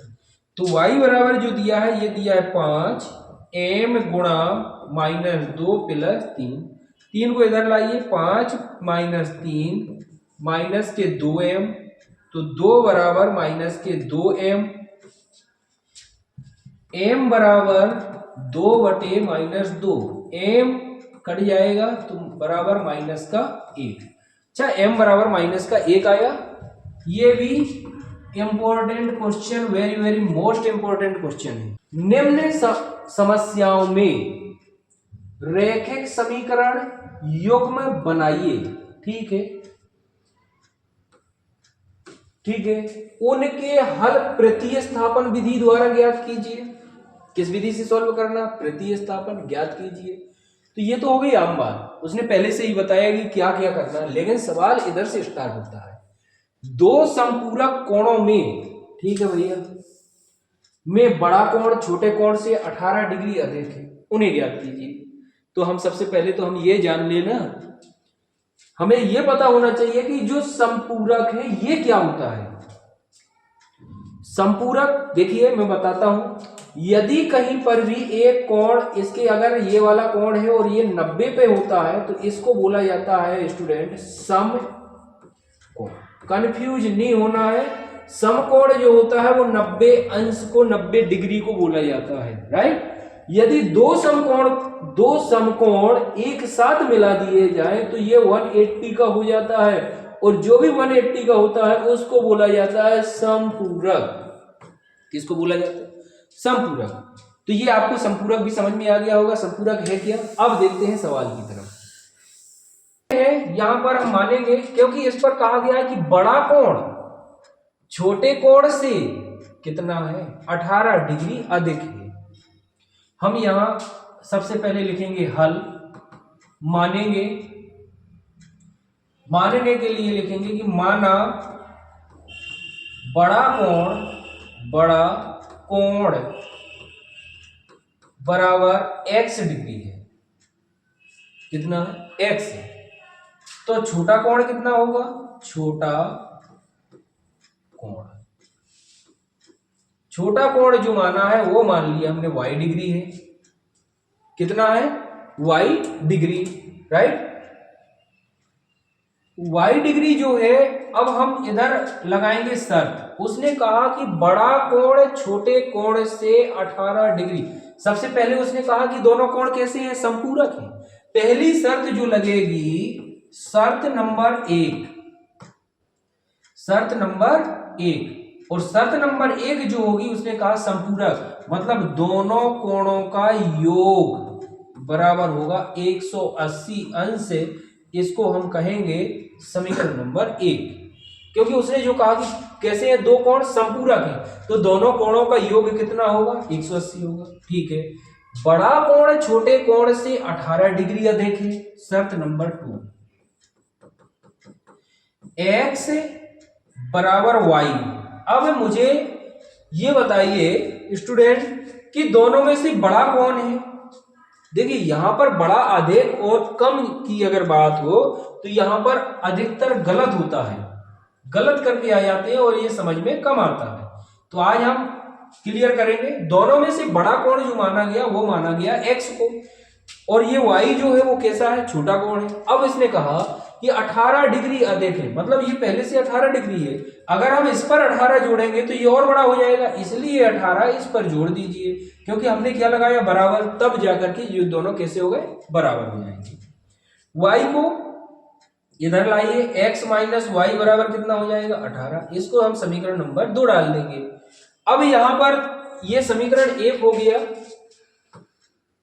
तो y बराबर जो दिया है ये दिया है 5 m गुणा माइनस 2 प्लस 3, 3 को इधर लाइए, 5 माइनस 3 माइनस के 2m, तो 2 बराबर माइनस के 2m, m बराबर 2 बटे माइनस 2, m कट जाएगा तो बराबर माइनस का 1। अच्छा, m बराबर माइनस का 1 आया। ये भी important question, very very most important question है। निम्न समस्याओं में रैखिक समीकरण युग्म बनाइए, ठीक है, ठीक है, उनके हल प्रतिस्थापन विधि द्वारा ज्ञात कीजिए। किस विधि से सॉल्व करना, प्रतिस्थापन ज्ञात कीजिए। तो ये तो हो गई आम बात, उसने पहले से ही बताया कि क्या क्या करना है, लेकिन सवाल इधर से स्टार्ट होता है, दो संपूरक कोणों में, ठीक है भैया, में बड़ा कोण छोटे कोण से 18 डिग्री अधिक है, उन्हें ज्ञात कीजिए। तो हम सबसे पहले तो हम ये जान लेना, हमें ये पता होना चाहिए कि जो संपूरक है ये क्या होता है। संपूरक देखिए मैं बताता हूं, यदि कहीं पर भी एक कोण, इसके अगर ये वाला कोण है और ये 90 पे होता है तो इसको बोला जाता है स्टूडेंट समकोण। कंफ्यूज नहीं होना है, समकोण जो होता है वो 90 अंश को, 90 डिग्री को बोला जाता है, राइट। यदि दो समकोण एक साथ मिला दिए जाए तो ये 180 का हो जाता है, और जो भी 180 का होता है उसको बोला जाता है समपूरक। किसको बोला जाता है, समपूरक। तो ये आपको समपूरक भी समझ में आ गया होगा, समपूरक है क्या। अब देखते हैं सवाल की तरफ। यहां पर हम मानेंगे, क्योंकि इस पर कहा गया है कि बड़ा कोण छोटे कोण से कितना है 18 डिग्री अधिक है। हम यहां सबसे पहले लिखेंगे हल, मानने के लिए लिखेंगे कि माना बड़ा कोण बराबर x डिग्री है। कितना है x। तो छोटा कोण कितना होगा, छोटा कोण जो माना है वो मान लिया हमने y डिग्री है। कितना है y degree, right. y degree जो है, अब हम इधर लगाएंगे शर्त। उसने कहा कि बड़ा कोण छोटे कोण से 18 डिग्री। सबसे पहले उसने कहा कि दोनों कोण कैसे हैं, संपूरक हैं। पहली शर्त जो लगेगी, शर्त नंबर 1, और शर्त नंबर 1 जो होगी उसने कहा संपूरक, मतलब दोनों कोणों का योग बराबर होगा 180 अंश से। इसको हम कहेंगे समीकरण नंबर 1, क्योंकि उसने जो कहा कि कैसे है, दो कोण संपूरक हैं, तो दोनों कोणों का योग कितना होगा, 180 होगा। ठीक है, बड़ा कोण छोटे कोण से 18 डिग्री अधिक है। शर्त नंबर 2, x बराबर y। अब मुझे ये बताइए स्टूडेंट कि दोनों में से बड़ा कौन है। देखिए यहां पर बड़ा अधिक और कम की अगर बात हो तो यहां पर अधिकतर गलत होता है, गलत करके आ जाते हैं और ये समझ में कम आता है। तो आज हम क्लियर करेंगे। दोनों में से बड़ा कोण जो माना गया वो माना गया x को, और ये y जो है वो कैसा है, छोटा कोण है। अब इसने कहा कि 18 डिग्री अधिक है, मतलब ये पहले से 18 डिग्री है। अगर हम इस पर 18 जोड़ेंगे तो ये और बड़ा हो जाएगा, इसलिए 18 इस पर जोड़ दीजिए, क्योंकि हमने क्या लगाया, बराबर, तब जाकर के ये दोनों कैसे हो गए, बराबर हो जाएंगे। y को इधर लाइए, x माइनस वाई बराबर कितना हो जाएगा, 18। इसको हम समीकरण नंबर 2 डाल देंगे। अब यहां पर ये समीकरण 1 हो गया,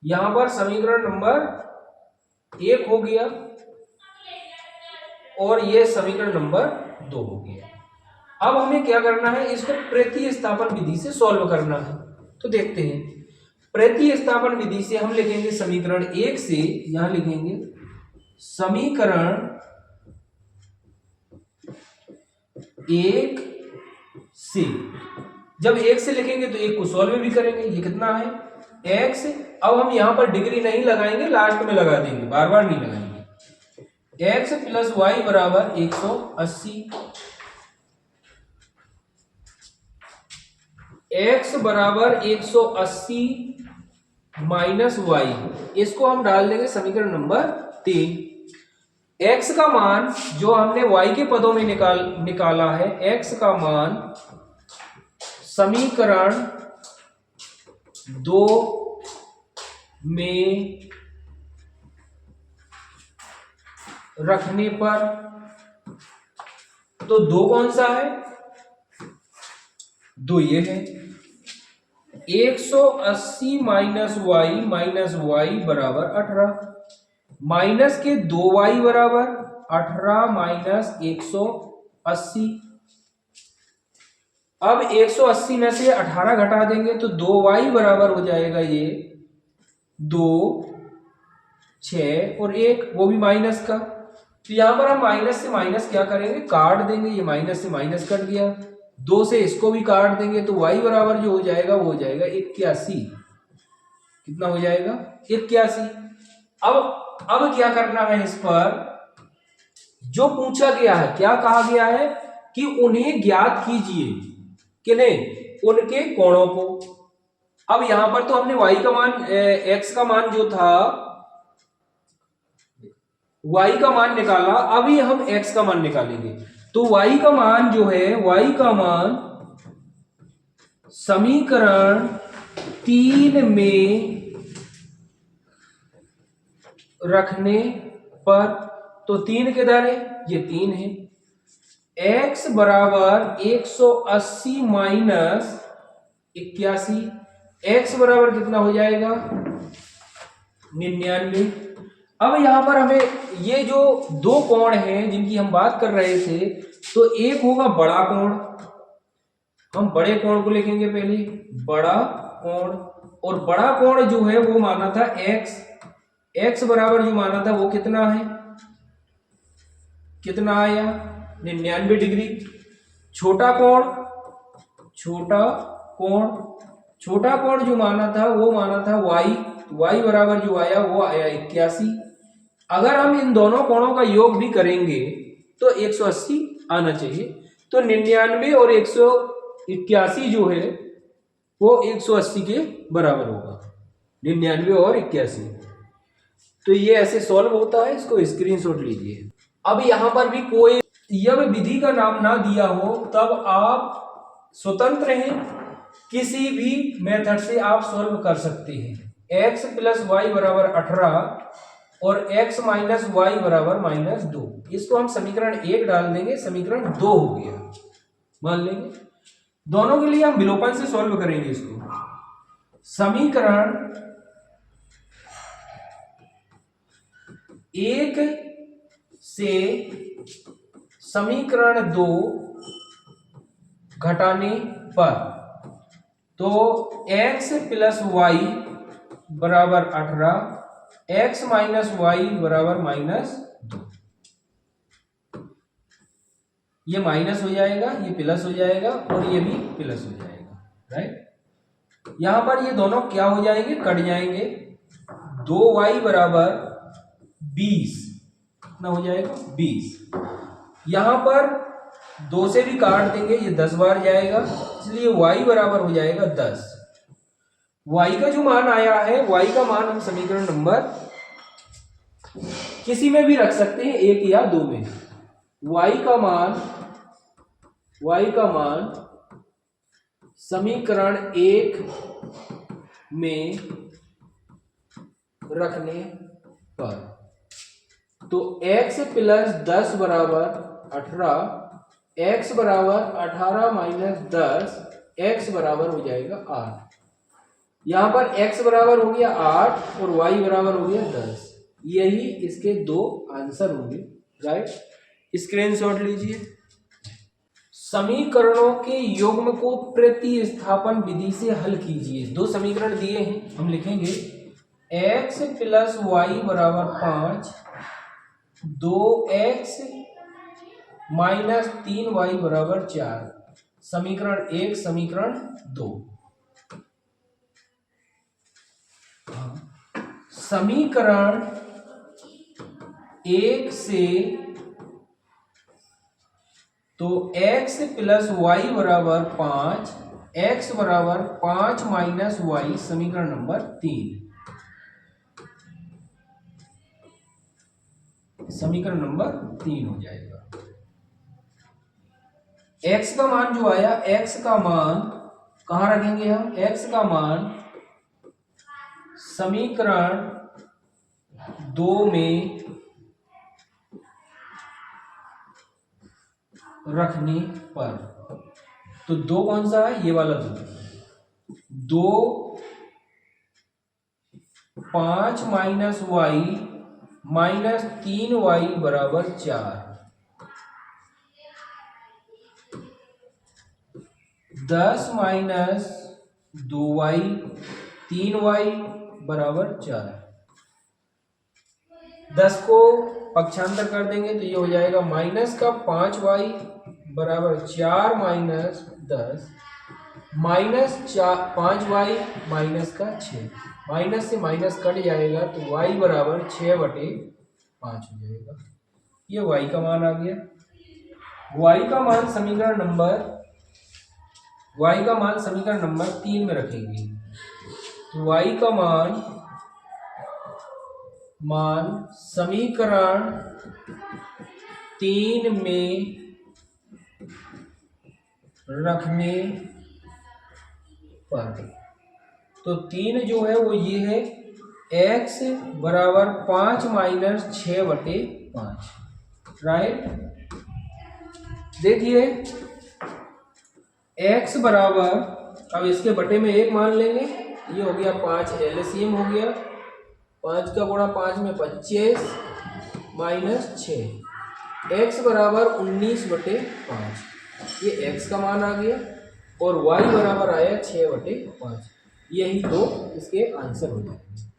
यहां पर समीकरण नंबर 1 हो गया, और ये समीकरण नंबर 2 हो गया। अब हमें क्या करना है, इसको प्रतिस्थापन विधि से सॉल्व करना है। तो देखते हैं, प्रतिस्थापन विधि से हम लिखेंगे समीकरण 1 से, यहां लिखेंगे समीकरण 1 से। जब 1 से लिखेंगे तो 1 को सॉल्व भी करेंगे। ये कितना है, x। अब हम यहां पर डिग्री नहीं लगाएंगे, लास्ट में लगा देंगे, बार बार नहीं लगाएंगे। x प्लस वाई बराबर 180, x बराबर 180 माइनस वाई, इसको हम डाल देंगे समीकरण नंबर 3। x का मान जो हमने y के पदों में निकाला है, x का मान समीकरण 2 में रखने पर, तो 2 कौन सा है, 2 ये है। 180 माइनस वाई बराबर 18, माइनस के 2y बराबर 18 माइनस 180। अब 180 में से 18 घटा देंगे तो 2y बराबर हो जाएगा ये 2, 6 और 1, वो भी माइनस का। तो यहां पर हम माइनस से माइनस क्या करेंगे, काट देंगे। ये माइनस से माइनस कट गया, 2 से इसको भी काट देंगे, तो y बराबर जो हो जाएगा वो हो जाएगा 81। कितना हो जाएगा, 81। अब क्या करना है, इस पर जो पूछा गया है, क्या कहा गया है कि उन्हें ज्ञात कीजिए, किन्हें, उनके कोणों को। अब यहां पर तो हमने y का मान, x का मान जो था, y का मान निकाला, अभी हम x का मान निकालेंगे। तो y का मान जो है, y का मान समीकरण 3 में रखने पर, तो 3 किधर है, ये 3 है। x बराबर 180 माइनस 81, x बराबर कितना हो जाएगा, 99। अब यहां पर हमें ये जो 2 कोण हैं जिनकी हम बात कर रहे थे, तो एक होगा बड़ा कोण हम बड़े कोण को लिखेंगे पहले, बड़ा कोण, और बड़ा कोण जो है वो माना था x, x बराबर जो माना था वो कितना है, कितना आया 99 डिग्री। छोटा कोण, छोटा कोण, छोटा कोण जो माना था वो माना था y, y बराबर जो आया वो आया 81। अगर हम इन दोनों कोणों का योग भी करेंगे तो 180 आना चाहिए। तो 99 और 181 जो है वो 180 के बराबर होगा, 99 और 81। तो ये ऐसे सॉल्व होता है, इसको स्क्रीनशॉट लीजिए। अब यहां पर भी कोई यम विधि का नाम ना दिया हो तब आप स्वतंत्र हैं, किसी भी मेथड से आप सॉल्व कर सकते हैं। x प्लस वाई बराबर 18 और x माइनस वाई बराबर -2, इसको हम समीकरण 1 डाल देंगे, समीकरण 2 हो गया मान लेंगे। दोनों के लिए हम विलोपन से सॉल्व करेंगे इसको। समीकरण 1 से समीकरण 2 घटाने पर, तो x प्लस वाई बराबर 18, x माइनस वाई बराबर -2, ये माइनस हो जाएगा, ये प्लस हो जाएगा और ये भी प्लस हो जाएगा, राइट। यहां पर ये दोनों क्या हो जाएंगे, कट जाएंगे। 2y बराबर 20, कितना हो जाएगा 20। यहां पर 2 से भी काट देंगे, ये 10 बार जाएगा, इसलिए y बराबर हो जाएगा 10। y का जो मान आया है, y का मान हम समीकरण नंबर किसी में भी रख सकते हैं, 1 या 2 में। y का मान समीकरण 1 में रखने पर, तो x प्लस 10 बराबर 18, x बराबर 18 माइनस 10, x बराबर हो जाएगा 8। यहां पर x बराबर हो गया 8 और y बराबर हो गया 10। यही इसके दो आंसर होंगे, राइट। स्क्रीनशॉट लीजिए। समीकरणों के युग्म को प्रतिस्थापन विधि से हल कीजिए। दो समीकरण दिए हैं, हम लिखेंगे x प्लस वाई बराबर 5, 2x माइनस 3y बराबर 4। समीकरण 1, समीकरण 2। समीकरण 1 से, तो x प्लस वाई बराबर 5, x बराबर 5 माइनस वाई, समीकरण नंबर 3। समीकरण नंबर 3 हो जाएगा। x का मान जो आया, x का मान कहां रखेंगे हम, x का मान समीकरण 2 में रखने पर, तो 2 कौन सा है, ये वाला 2, 5 माइनस वाई माइनस 3y बराबर 4, 10 माइनस 2y 3y बराबर 4। 10 को पक्षांतर कर देंगे तो ये हो जाएगा माइनस का 5y बराबर 4 माइनस 10, माइनस 5y माइनस का 6, माइनस से माइनस कट जाएगा तो y बराबर 6/5 हो जाएगा। ये y का मान आ गया। y का मान समीकरण नंबर 3 में रखेंगे, तो y का मान समीकरण 3 में रखने पर, तो 3 जो है वो ये है, x बराबर 5 माइनस 6/5, राइट। देखिए x बराबर, अब इसके बटे में 1 मान लेंगे, ये हो गया 5, एलसीएम हो गया, 5 का गुणा 5 में 25 माइनस 6, x बराबर 19/5, ये x का मान आ गया। और y बराबर आया 6/5। यही दो इसके आंसर हो जाएंगे।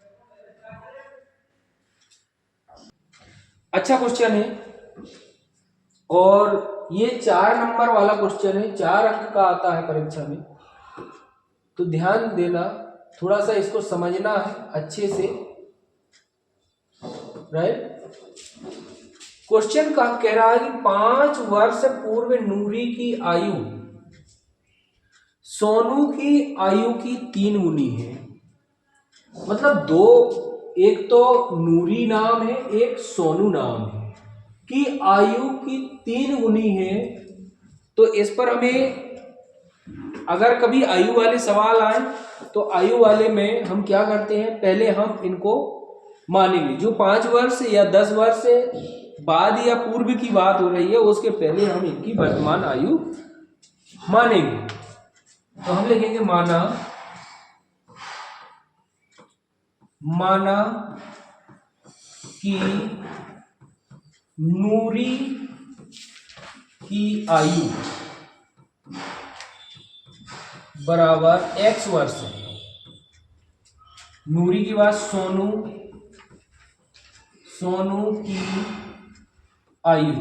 अच्छा क्वेश्चन है, और ये 4 नंबर वाला क्वेश्चन है, 4 अंक का आता है परीक्षा में, तो ध्यान देना, थोड़ा सा इसको समझना है अच्छे से, राइट। क्वेश्चन का कह रहा है कि 5 वर्ष पूर्व नूरी की आयु सोनू की आयु की 3 गुनी है। मतलब दो, एक तो नूरी नाम है, एक सोनू नाम है, की आयु की 3 गुनी है। तो इस पर हमें अगर कभी आयु वाले सवाल आए तो आयु वाले में हम क्या करते हैं, पहले हम इनको मानेंगे। जो 5 वर्ष या 10 वर्ष बाद या पूर्व की बात हो रही है उसके पहले हम इनकी वर्तमान आयु मानेंगे। तो हम लिखेंगे माना कि नूरी की आयु बराबर x वर्ष है। नूरी की बात सोनू की आयु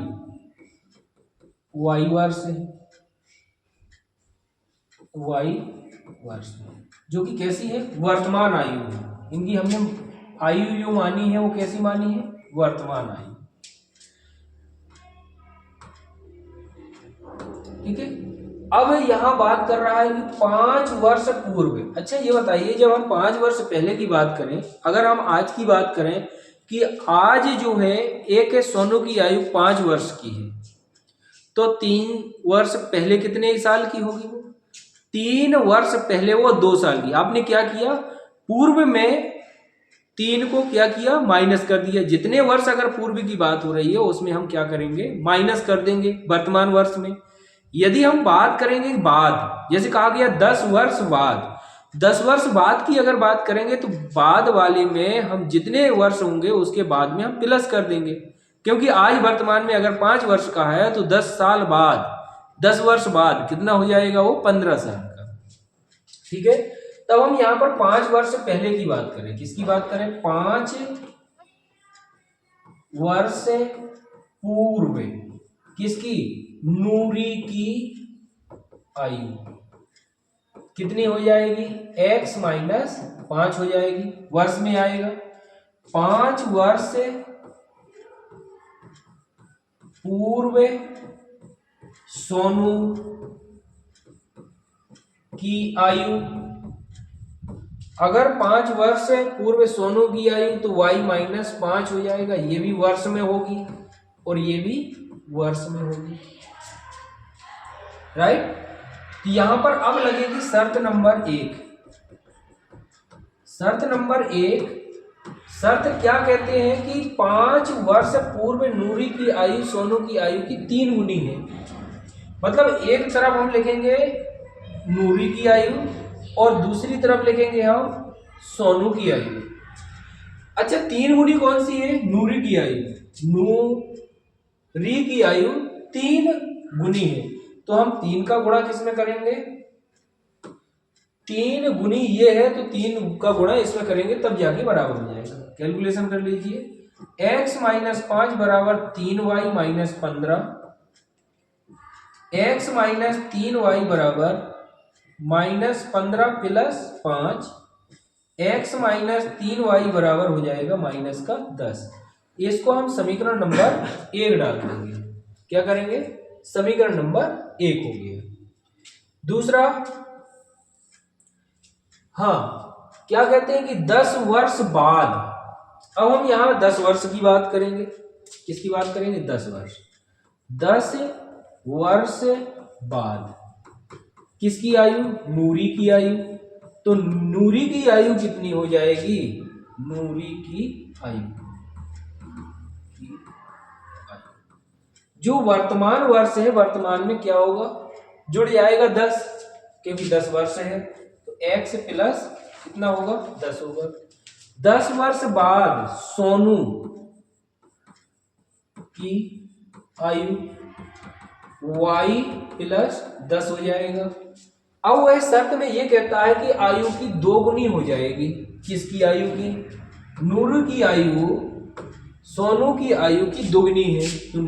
y वर्ष है, y वर्ष जो कि कैसी है, वर्तमान आयु है। इनकी हमने आयु जो मानी है वो कैसी मानी है, वर्तमान आयु। ठीक है। अब यहां बात कर रहा है कि 5 वर्ष पूर्व। अच्छा ये बताइए, जब हम 5 वर्ष पहले की बात करें, अगर हम आज की बात करें कि आज जो है एक सोनू की आयु 5 वर्ष की है, तो 3 वर्ष पहले कितने साल की होगी वो, 3 वर्ष पहले वो 2 साल की। आपने क्या किया, पूर्व में 3 को क्या किया, माइनस कर दिया। जितने वर्ष अगर पूर्व की बात हो रही है उसमें हम क्या करेंगे, माइनस कर देंगे वर्तमान वर्ष में। यदि हम बात करेंगे बाद, जैसे कहा गया 10 वर्ष बाद, 10 वर्ष बाद की अगर बात करेंगे तो बाद वाले में हम जितने वर्ष होंगे उसके बाद में हम प्लस कर देंगे, क्योंकि आज वर्तमान में अगर 5 वर्ष का है तो 10 साल बाद, 10 वर्ष बाद कितना हो जाएगा वो, 15 साल का। ठीक है। तब हम यहां पर 5 वर्ष पहले की बात करें, किसकी बात करें, 5 वर्ष पूर्व किसकी, नूरी की आयु कितनी हो जाएगी, x माइनस 5 हो जाएगी, वर्ष में आएगा। 5 वर्ष पूर्व सोनू की आयु, अगर 5 वर्ष पूर्व सोनू की आयु तो y माइनस 5 हो जाएगा, ये भी वर्ष में होगी और ये भी वर्ष में होगी, राइट। तो यहां पर अब लगेगी शर्त नंबर 1। शर्त नंबर 1, शर्त क्या कहते हैं कि 5 वर्ष पूर्व नूरी की आयु सोनू की आयु की 3 गुनी है। मतलब एक तरफ हम लिखेंगे नूरी की आयु और दूसरी तरफ लिखेंगे हम सोनू की आयु। अच्छा 3 गुनी कौन सी है, नूरी की आयु, नूरी की आयु 3 गुनी है, तो हम 3 का गुणा किसमें करेंगे, 3 गुनी ये है तो 3 का गुणा इसमें करेंगे तब जाके बराबर हो जाएगा। कैलकुलेशन कर लीजिए, x माइनस 5 बराबर 3y minus 15, x minus 3y बराबर minus 15 plus 5, x minus 3y बराबर हो जाएगा माइनस का 10। इसको हम समीकरण नंबर 1 डाल देंगे। क्या करेंगे, समीकरण नंबर 1 हो गया। दूसरा, हाँ क्या कहते हैं कि 10 वर्ष बाद, अब हम यहां 10 वर्ष की बात करेंगे, किसकी बात करेंगे, 10 वर्ष। 10 वर्ष बाद किसकी आयु, नूरी की आयु, तो नूरी की आयु कितनी हो जाएगी, नूरी की आयु जो वर्तमान वर्ष है, वर्तमान में क्या होगा, जुड़ जाएगा 10, क्योंकि 10 वर्ष है तो x प्लस कितना होगा, 10 होगा। 10 वर्ष बाद सोनू की आयु y प्लस 10 हो जाएगा, अब वह शर्त में ये कहता है कि आयु की दोगुनी हो जाएगी। किसकी आयु की? नूरू की आयु सोनू की आयु की दोगुनी है। तो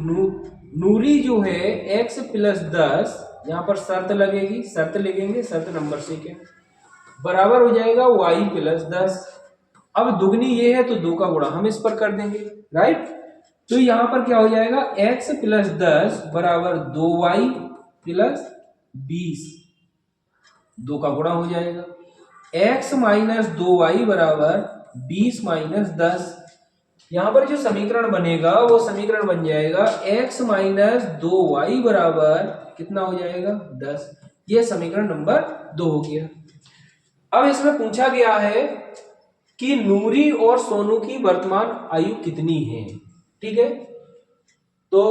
नूरी जो है x प्लस 10, यहाँ पर शर्त लगेगी, शर्त लिखेंगे, शर्त नंबर सेकेंड, बराबर हो जाएगा y प्लस 10। अब दुगनी ये है तो 2 का गुणा हम इस पर कर देंगे, राइट। तो यहां पर क्या हो जाएगा, x प्लस 10 बराबर 2y प्लस 20, 2 का गुणा हो जाएगा। x माइनस 2y बराबर 20 माइनस 10। यहां पर जो समीकरण बनेगा वो समीकरण बन जाएगा x माइनस 2y बराबर कितना हो जाएगा, 10। ये समीकरण नंबर 2 हो गया। अब इसमें पूछा गया है कि नूरी और सोनू की वर्तमान आयु कितनी है, ठीक है। तो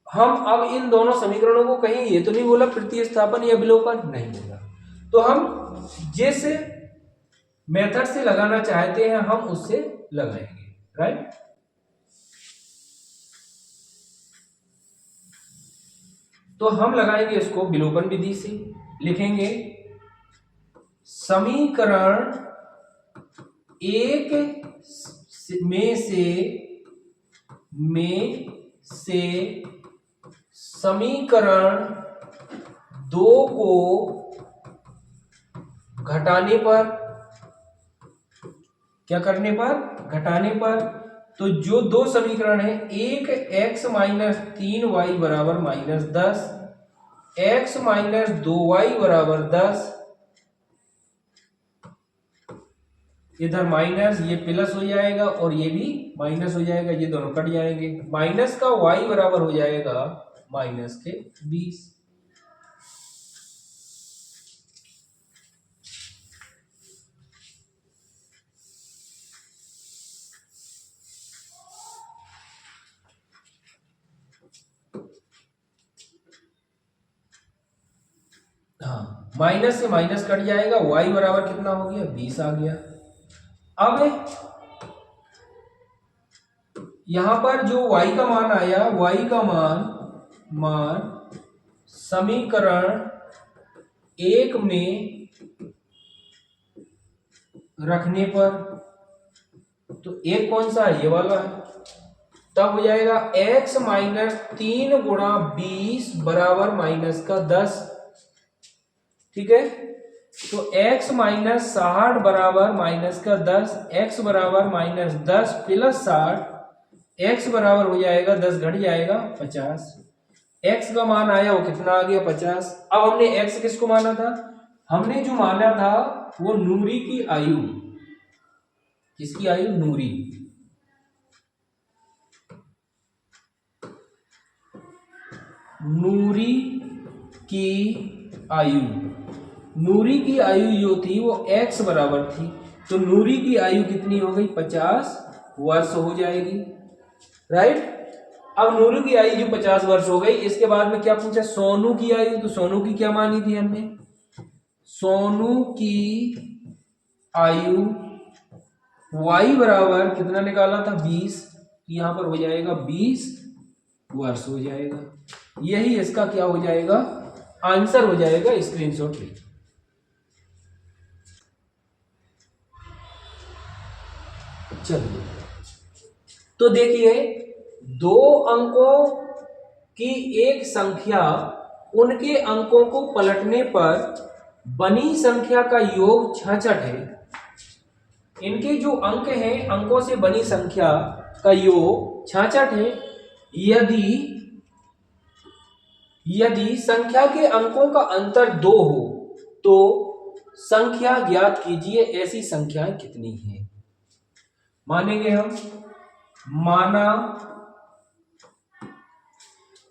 हम अब इन दोनों समीकरणों को कहीं ये तो नहीं बोला प्रतिस्थापन या विलोपन, नहीं बोला, तो हम जिस मेथड से लगाना चाहते हैं हम उससे लगाएंगे, राइट। तो हम लगाएंगे इसको विलोपन विधि से, लिखेंगे समीकरण एक में से समीकरण 2 को घटाने पर, क्या करने पर, घटाने पर, तो जो 2 समीकरण है, एक x माइनस 3y बराबर माइनस 10, x माइनस 2y बराबर 10, इधर माइनस, ये प्लस हो जाएगा और ये भी माइनस हो जाएगा, ये दोनों कट जाएंगे, माइनस का y बराबर हो जाएगा माइनस के 20। हाँ, माइनस से माइनस कट जाएगा, y बराबर कितना हो गया, 20 आ गया। अब यहां पर जो y का मान आया, y का मान समीकरण 1 में रखने पर, तो एक कौन सा है, ये वाला है, तब हो जाएगा x माइनस 3 गुणा 20 बराबर माइनस का 10, ठीक है। तो x माइनस 60 बराबर माइनस का 10, x बराबर माइनस 10 प्लस 60, x बराबर हो जाएगा 10 घट जाएगा 50। x का मान आया वो कितना आ गया, 50। अब हमने x किसको माना था, हमने जो माना था वो नूरी की आयु, किसकी आयु, नूरी, नूरी की आयु, नूरी की आयु जो थी वो x बराबर थी, तो नूरी की आयु कितनी हो गई, 50 वर्ष हो जाएगी, राइट। अब नूरी की आयु जो 50 वर्ष हो गई, इसके बाद में क्या पूछा, सोनू की आयु, तो सोनू की क्या मानी थी हमने, सोनू की आयु y बराबर कितना निकाला था, 20, यहां पर हो जाएगा 20 वर्ष हो जाएगा। यही इसका क्या हो जाएगा, आंसर हो जाएगा, स्क्रीनशॉट ले। चलिए, तो देखिए 2 अंकों की एक संख्या उनके अंकों को पलटने पर बनी संख्या का योग 66 है। इनके जो अंक हैं, अंकों से बनी संख्या का योग 66 है। यदि संख्या के अंकों का अंतर 2 हो तो संख्या ज्ञात कीजिए, ऐसी संख्याएं कितनी हैं। मानेंगे हम, माना,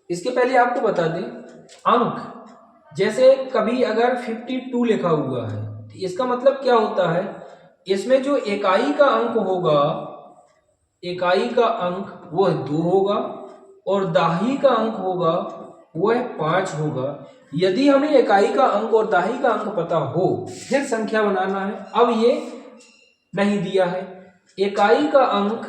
इसके पहले आपको बता दें, अंक जैसे कभी अगर 52 लिखा हुआ है तो इसका मतलब क्या होता है, इसमें जो इकाई का अंक होगा, इकाई का अंक वो 2 होगा और दाही का अंक होगा वह 5 होगा। यदि हमें इकाई का अंक और दाही का अंक पता हो फिर संख्या बनाना है। अब ये नहीं दिया है, इकाई का अंक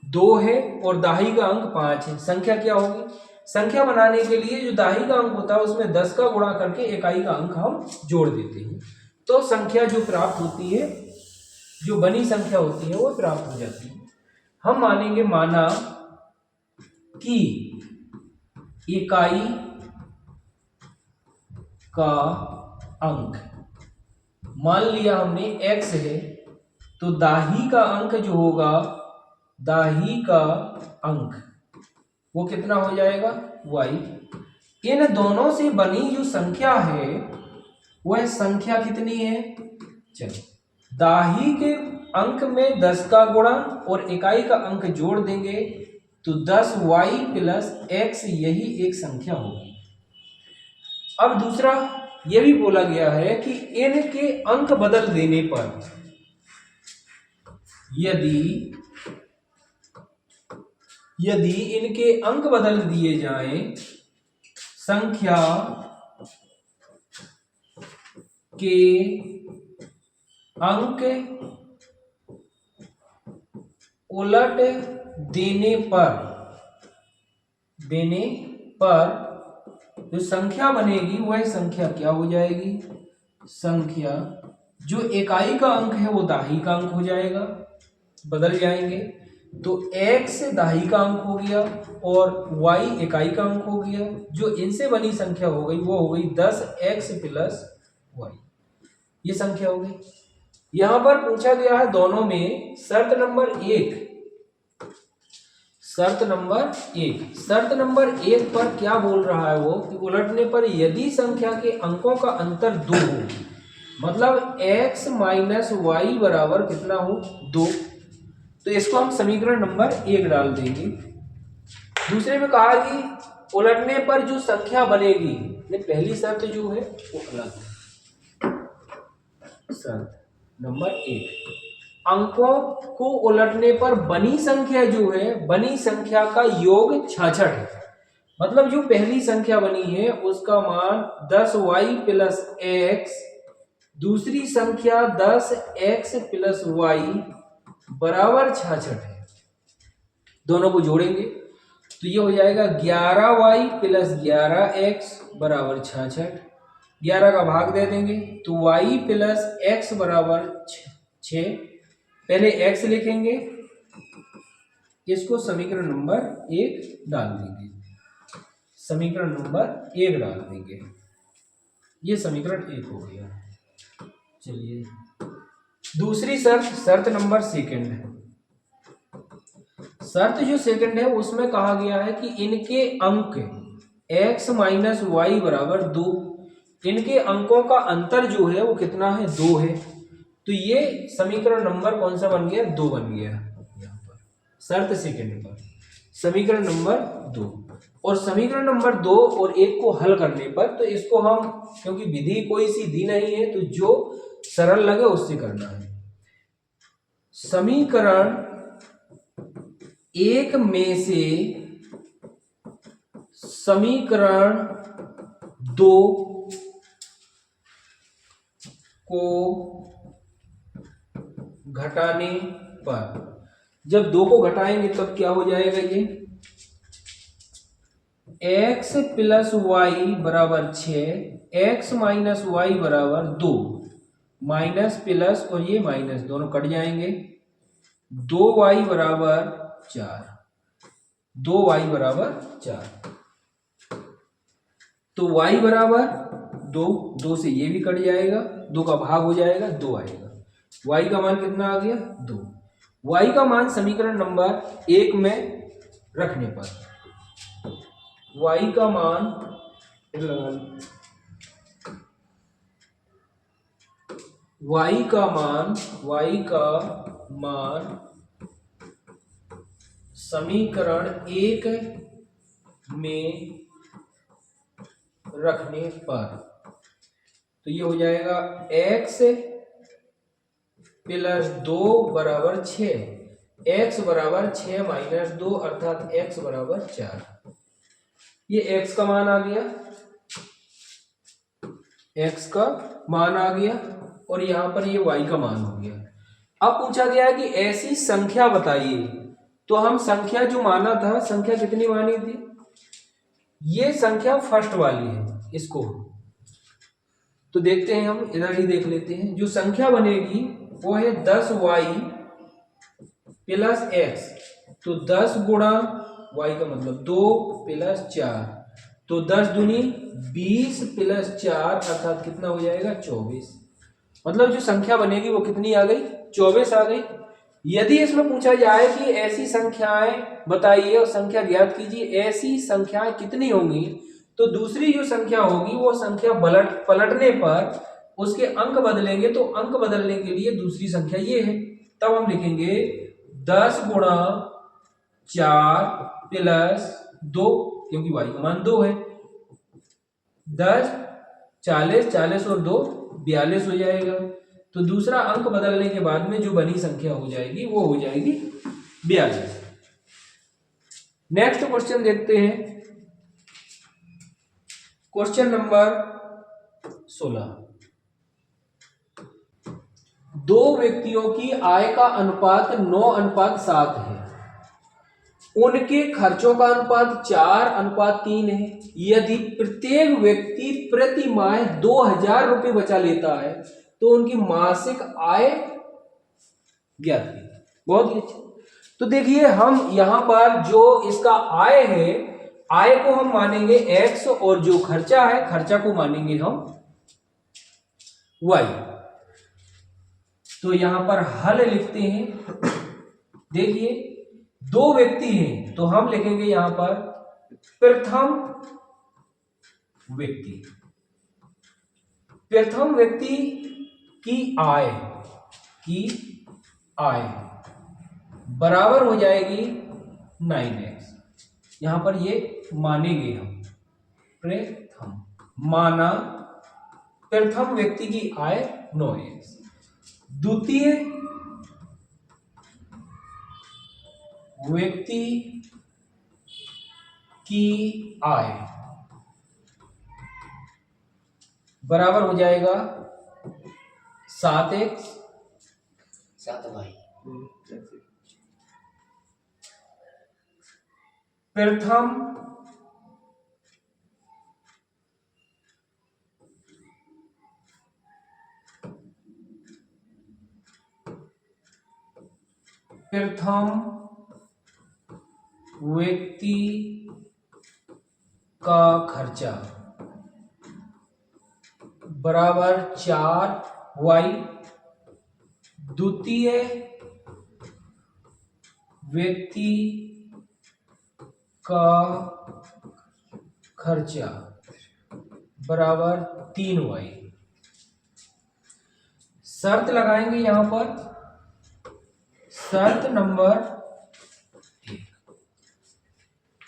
2 है और दाही का अंक 5 है, संख्या क्या होगी, संख्या बनाने के लिए जो दाही का अंक होता है उसमें 10 का गुणा करके इकाई का अंक हम जोड़ देते हैं, तो संख्या जो प्राप्त होती है, जो बनी संख्या होती है वो प्राप्त हो जाती है। हम मानेंगे माना कि इकाई का अंक, मान लिया हमने x है, तो दाही का अंक जो होगा, दाही का अंक वो कितना हो जाएगा y। इन दोनों से बनी जो संख्या है वह संख्या कितनी है, चलो दाही के अंक में 10 का गुणा और इकाई का अंक जोड़ देंगे तो 10y प्लस x यही एक संख्या होगी। अब दूसरा यह भी बोला गया है कि इनके अंक बदल देने पर, यदि इनके अंक बदल दिए जाएं, संख्या के अंक उलट देने पर जो संख्या बनेगी वह संख्या क्या हो जाएगी, संख्या जो इकाई का अंक है वो दाही का अंक हो जाएगा, बदल जाएंगे। तो x दाही का अंक हो गया और y इकाई का अंक हो गया। जो इनसे बनी संख्या हो गई वो हो गई 10x प्लस y, ये संख्या हो गई। यहां पर पूछा गया है दोनों में शर्त नंबर 1, शर्त नंबर 1 पर क्या बोल रहा है वो कि उलटने पर यदि संख्या के अंकों का अंतर 2 हो, मतलब x माइनस वाई बराबर कितना हो 2, तो इसको हम समीकरण नंबर 1 डाल देंगे। दूसरे में कहा कि उलटने पर जो संख्या बनेगी, पहली शर्त जो है वो अलग है। शर्त नंबर 1, अंकों को उलटने पर बनी संख्या जो है, बनी संख्या का योग 66 है, मतलब जो पहली संख्या बनी है उसका मान 10y प्लस x, दूसरी संख्या 10x प्लस y बराबर 66 है। दोनों को जोड़ेंगे तो ये हो जाएगा 11y प्लस 11x बराबर 66। 11 का भाग दे देंगे तो y प्लस x बराबर 6। पहले x लिखेंगे, इसको समीकरण नंबर 1 डाल देंगे, समीकरण नंबर 1 डाल देंगे, ये समीकरण 1 हो गया। चलिए दूसरी शर्त नंबर 2, शर्त जो सेकंड है उसमें कहा गया है कि इनके अंक x माइनस वाई बराबर 2, इनके अंकों का अंतर जो है वो कितना है 2 है, तो ये समीकरण नंबर कौन सा बन गया 2 बन गया। यहाँ पर शर्त सेकंड पर समीकरण नंबर 2, और समीकरण नंबर 2 और 1 को हल करने पर, तो इसको हम क्योंकि विधि कोई सी दी नहीं है तो जो सरल लगे उससे करना है। समीकरण 1 में से समीकरण 2 को घटाने पर, जब 2 को घटाएंगे तब क्या हो जाएगा, ये x प्लस वाई बराबर 6, x माइनस वाई बराबर 2, माइनस प्लस और ये माइनस दोनों कट जाएंगे, 2y बराबर 4, 2y बराबर 4, तो y बराबर 2, 2 से ये भी कट जाएगा, 2 का भाग हो जाएगा 2 आएगा, y का मान कितना आ गया 2। y का मान समीकरण नंबर 1 में रखने पर y का मान समीकरण 1 में रखने पर तो ये हो जाएगा x प्लस 2 बराबर 6, x बराबर 6 माइनस 2 अर्थात x बराबर 4, ये x का मान आ गया, x का मान आ गया और यहां पर ये y का मान हो गया। अब पूछा गया है कि ऐसी संख्या बताइए, तो हम संख्या जो माना था, संख्या कितनी मानी थी ये संख्या फर्स्ट वाली है, इसको तो देखते हैं हम, इधर ही देख लेते हैं। जो संख्या बनेगी वो है 10y प्लस एक्स। तो 10 गुणा y का मतलब 2 प्लस 4, तो 10 दूनी 20 प्लस 4 अर्थात कितना हो जाएगा 24। मतलब जो संख्या बनेगी वो कितनी आ गई 24 आ गई। यदि इसमें पूछा जाए कि ऐसी संख्याएं बताइए और संख्या ज्ञात कीजिए, ऐसी संख्याएं कितनी होंगी, तो दूसरी जो संख्या होगी वो संख्या पलटने पर उसके अंक बदलेंगे, तो अंक बदलने के लिए दूसरी संख्या ये है। तब हम लिखेंगे 10 गुणा 4 प्लस 2, क्योंकि y का मान 2 है। 10 40, 40 और 2 42 हो जाएगा। तो दूसरा अंक बदलने के बाद में जो बनी संख्या हो जाएगी वो हो जाएगी 42। नेक्स्ट क्वेश्चन देखते हैं, क्वेश्चन नंबर 16। दो व्यक्तियों की आय का अनुपात 9:7 है, उनके खर्चों का अनुपात 4:3 है। यदि प्रत्येक व्यक्ति प्रति माह 2000 रुपये बचा लेता है तो उनकी मासिक आय ज्ञात कीजिए। बहुत ही अच्छा। तो देखिए हम यहां पर जो इसका आय है, आय को हम मानेंगे x और जो खर्चा है खर्चा को मानेंगे हम y। तो यहां पर हल लिखते हैं। देखिए दो व्यक्ति हैं तो हम लिखेंगे यहां पर प्रथम व्यक्ति। प्रथम व्यक्ति की आय बराबर हो जाएगी 9x। यहां पर ये मानेंगे हम प्रथम, माना प्रथम व्यक्ति की आय 9x। द्वितीय व्यक्ति की आय बराबर हो जाएगा 7x 7y। प्रथम व्यक्ति का खर्चा बराबर 4y। द्वितीय व्यक्ति का खर्चा बराबर 3y। शर्त लगाएंगे यहां पर, शर्त नंबर 1।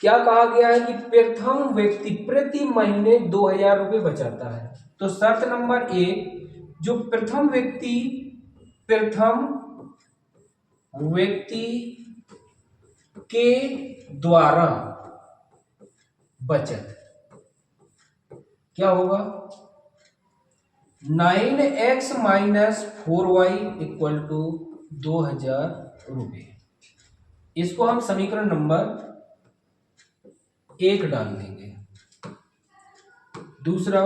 क्या कहा गया है कि प्रथम व्यक्ति प्रति महीने 2000 रुपये बचाता है। तो शर्त नंबर 1, जो प्रथम व्यक्ति के द्वारा बचत क्या होगा 9x minus 4y equal to 2000 रुपये। इसको हम समीकरण नंबर 1 डाल देंगे। दूसरा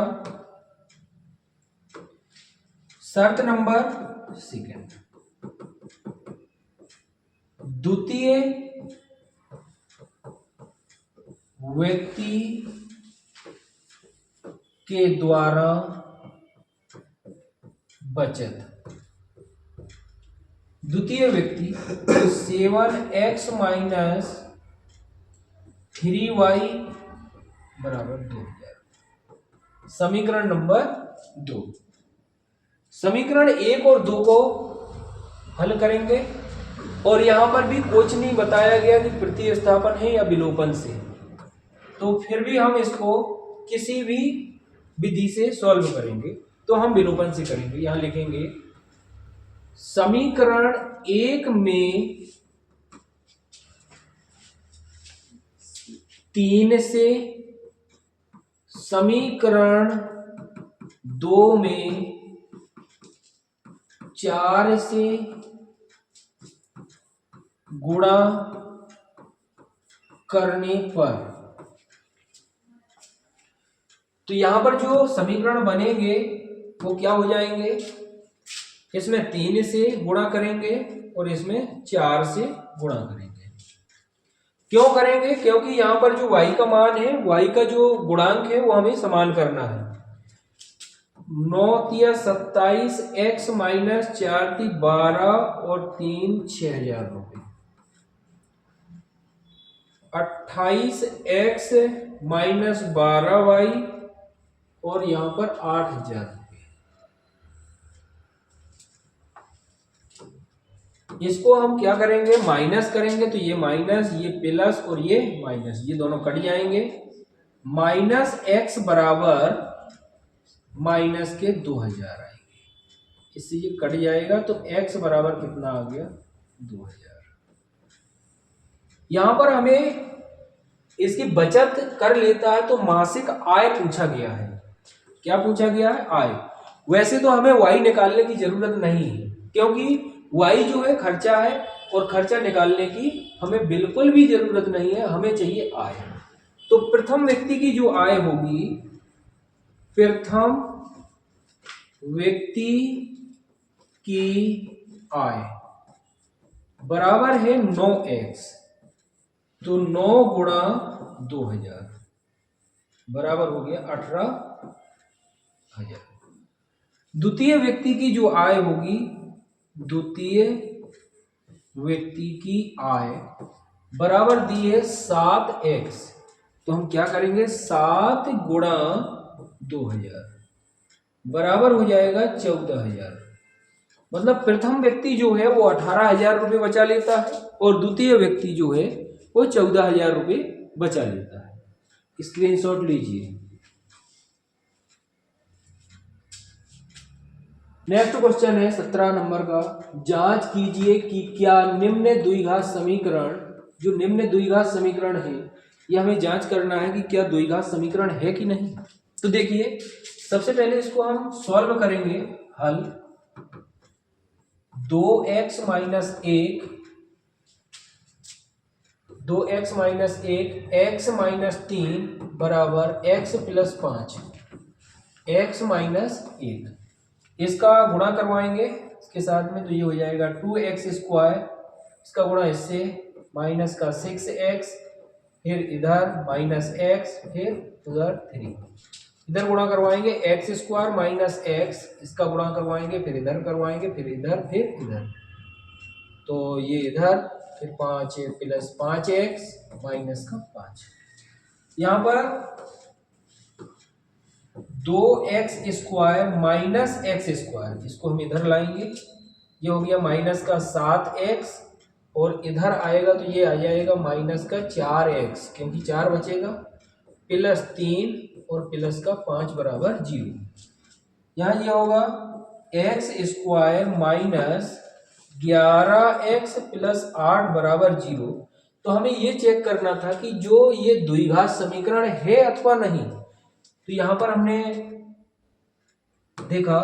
शर्त नंबर 2, द्वितीय व्यक्ति के द्वारा बचत। द्वितीय व्यक्ति 7x माइनस 3y बराबर 2000। समीकरण नंबर 2। समीकरण 1 और 2 को हल करेंगे और यहां पर भी कुछ नहीं बताया गया कि प्रतिस्थापन है या विलोपन से, तो फिर भी हम इसको किसी भी विधि से सॉल्व करेंगे। तो हम विलोपन से करेंगे। यहां लिखेंगे समीकरण 1 में 3 से, समीकरण 2 में 4 से गुणा करने पर तो यहां पर जो समीकरण बनेंगे वो क्या हो जाएंगे, इसमें 3 से गुणा करेंगे और इसमें 4 से गुणा करेंगे। क्यों करेंगे? क्योंकि यहां पर जो y का मान है, y का जो गुणांक है वो हमें समान करना है। 9 तिया 27, x माइनस 4 ती 12 और 3 6,000 रुपये। 28x माइनस 12y और यहां पर 8,000 रुपये। इसको हम क्या करेंगे, माइनस करेंगे, तो ये माइनस, ये प्लस और ये माइनस, ये दोनों कट जाएंगे। माइनस x बराबर माइनस के 2,000 आएंगे, इससे ये कट जाएगा, तो x बराबर कितना आ गया, 2,000। यहां पर हमें इसकी बचत कर लेता है तो मासिक आय पूछा गया है। क्या पूछा गया है? आय। वैसे तो हमें y निकालने की जरूरत नहीं है, क्योंकि y जो है खर्चा है और खर्चा निकालने की हमें बिल्कुल भी जरूरत नहीं है, हमें चाहिए आय। तो प्रथम व्यक्ति की जो आय होगी, प्रथम व्यक्ति की आय बराबर है 9x, तो 9 गुणा 2,000 बराबर हो गया 18,000। द्वितीय व्यक्ति की जो आय होगी, द्वितीय व्यक्ति की आय बराबर दी है 7x, तो हम क्या करेंगे, 7 गुणा 2,000 बराबर हो जाएगा 14,000। मतलब प्रथम व्यक्ति जो है वो 18,000 रुपये बचा लेता है और द्वितीय व्यक्ति जो है वो 14,000 रुपये बचा लेता है। स्क्रीनशॉट लीजिए। नेक्स्ट क्वेश्चन है 17 नंबर का। जांच कीजिए कि क्या निम्न द्विघात समीकरण, जो निम्न द्विघात समीकरण है, ये हमें जांच करना है कि क्या द्विघात समीकरण है कि नहीं। तो देखिए, सबसे पहले इसको हम सॉल्व करेंगे। हल 2x minus 1, 2x minus 1, x minus 3 बराबर x प्लस 5, x माइनस 1। इसका गुणा करवाएंगे इसके साथ में, तो ये हो जाएगा 2x स्क्वायर, इसका गुणा इससे, माइनस का 6x, फिर इधर माइनस x, फिर उधर 3। इधर गुणा करवाएंगे x स्क्वायर माइनस x, इसका गुणा करवाएंगे, फिर इधर करवाएंगे, फिर इधर, फिर इधर, तो ये इधर, फिर 5 प्लस 5x माइनस का 5। यहाँ पर 2x square minus x square, इसको हम इधर लाएंगे, ये हो गया माइनस का 7x, और इधर आएगा तो ये आ जाएगा माइनस का 4x, क्योंकि 4 बचेगा, प्लस 3 और प्लस का 5 बराबर 0। यहाँ ये होगा x square minus 11x plus 8 बराबर 0। तो हमें ये चेक करना था कि जो ये द्विघात समीकरण है अथवा नहीं। तो यहां पर हमने देखा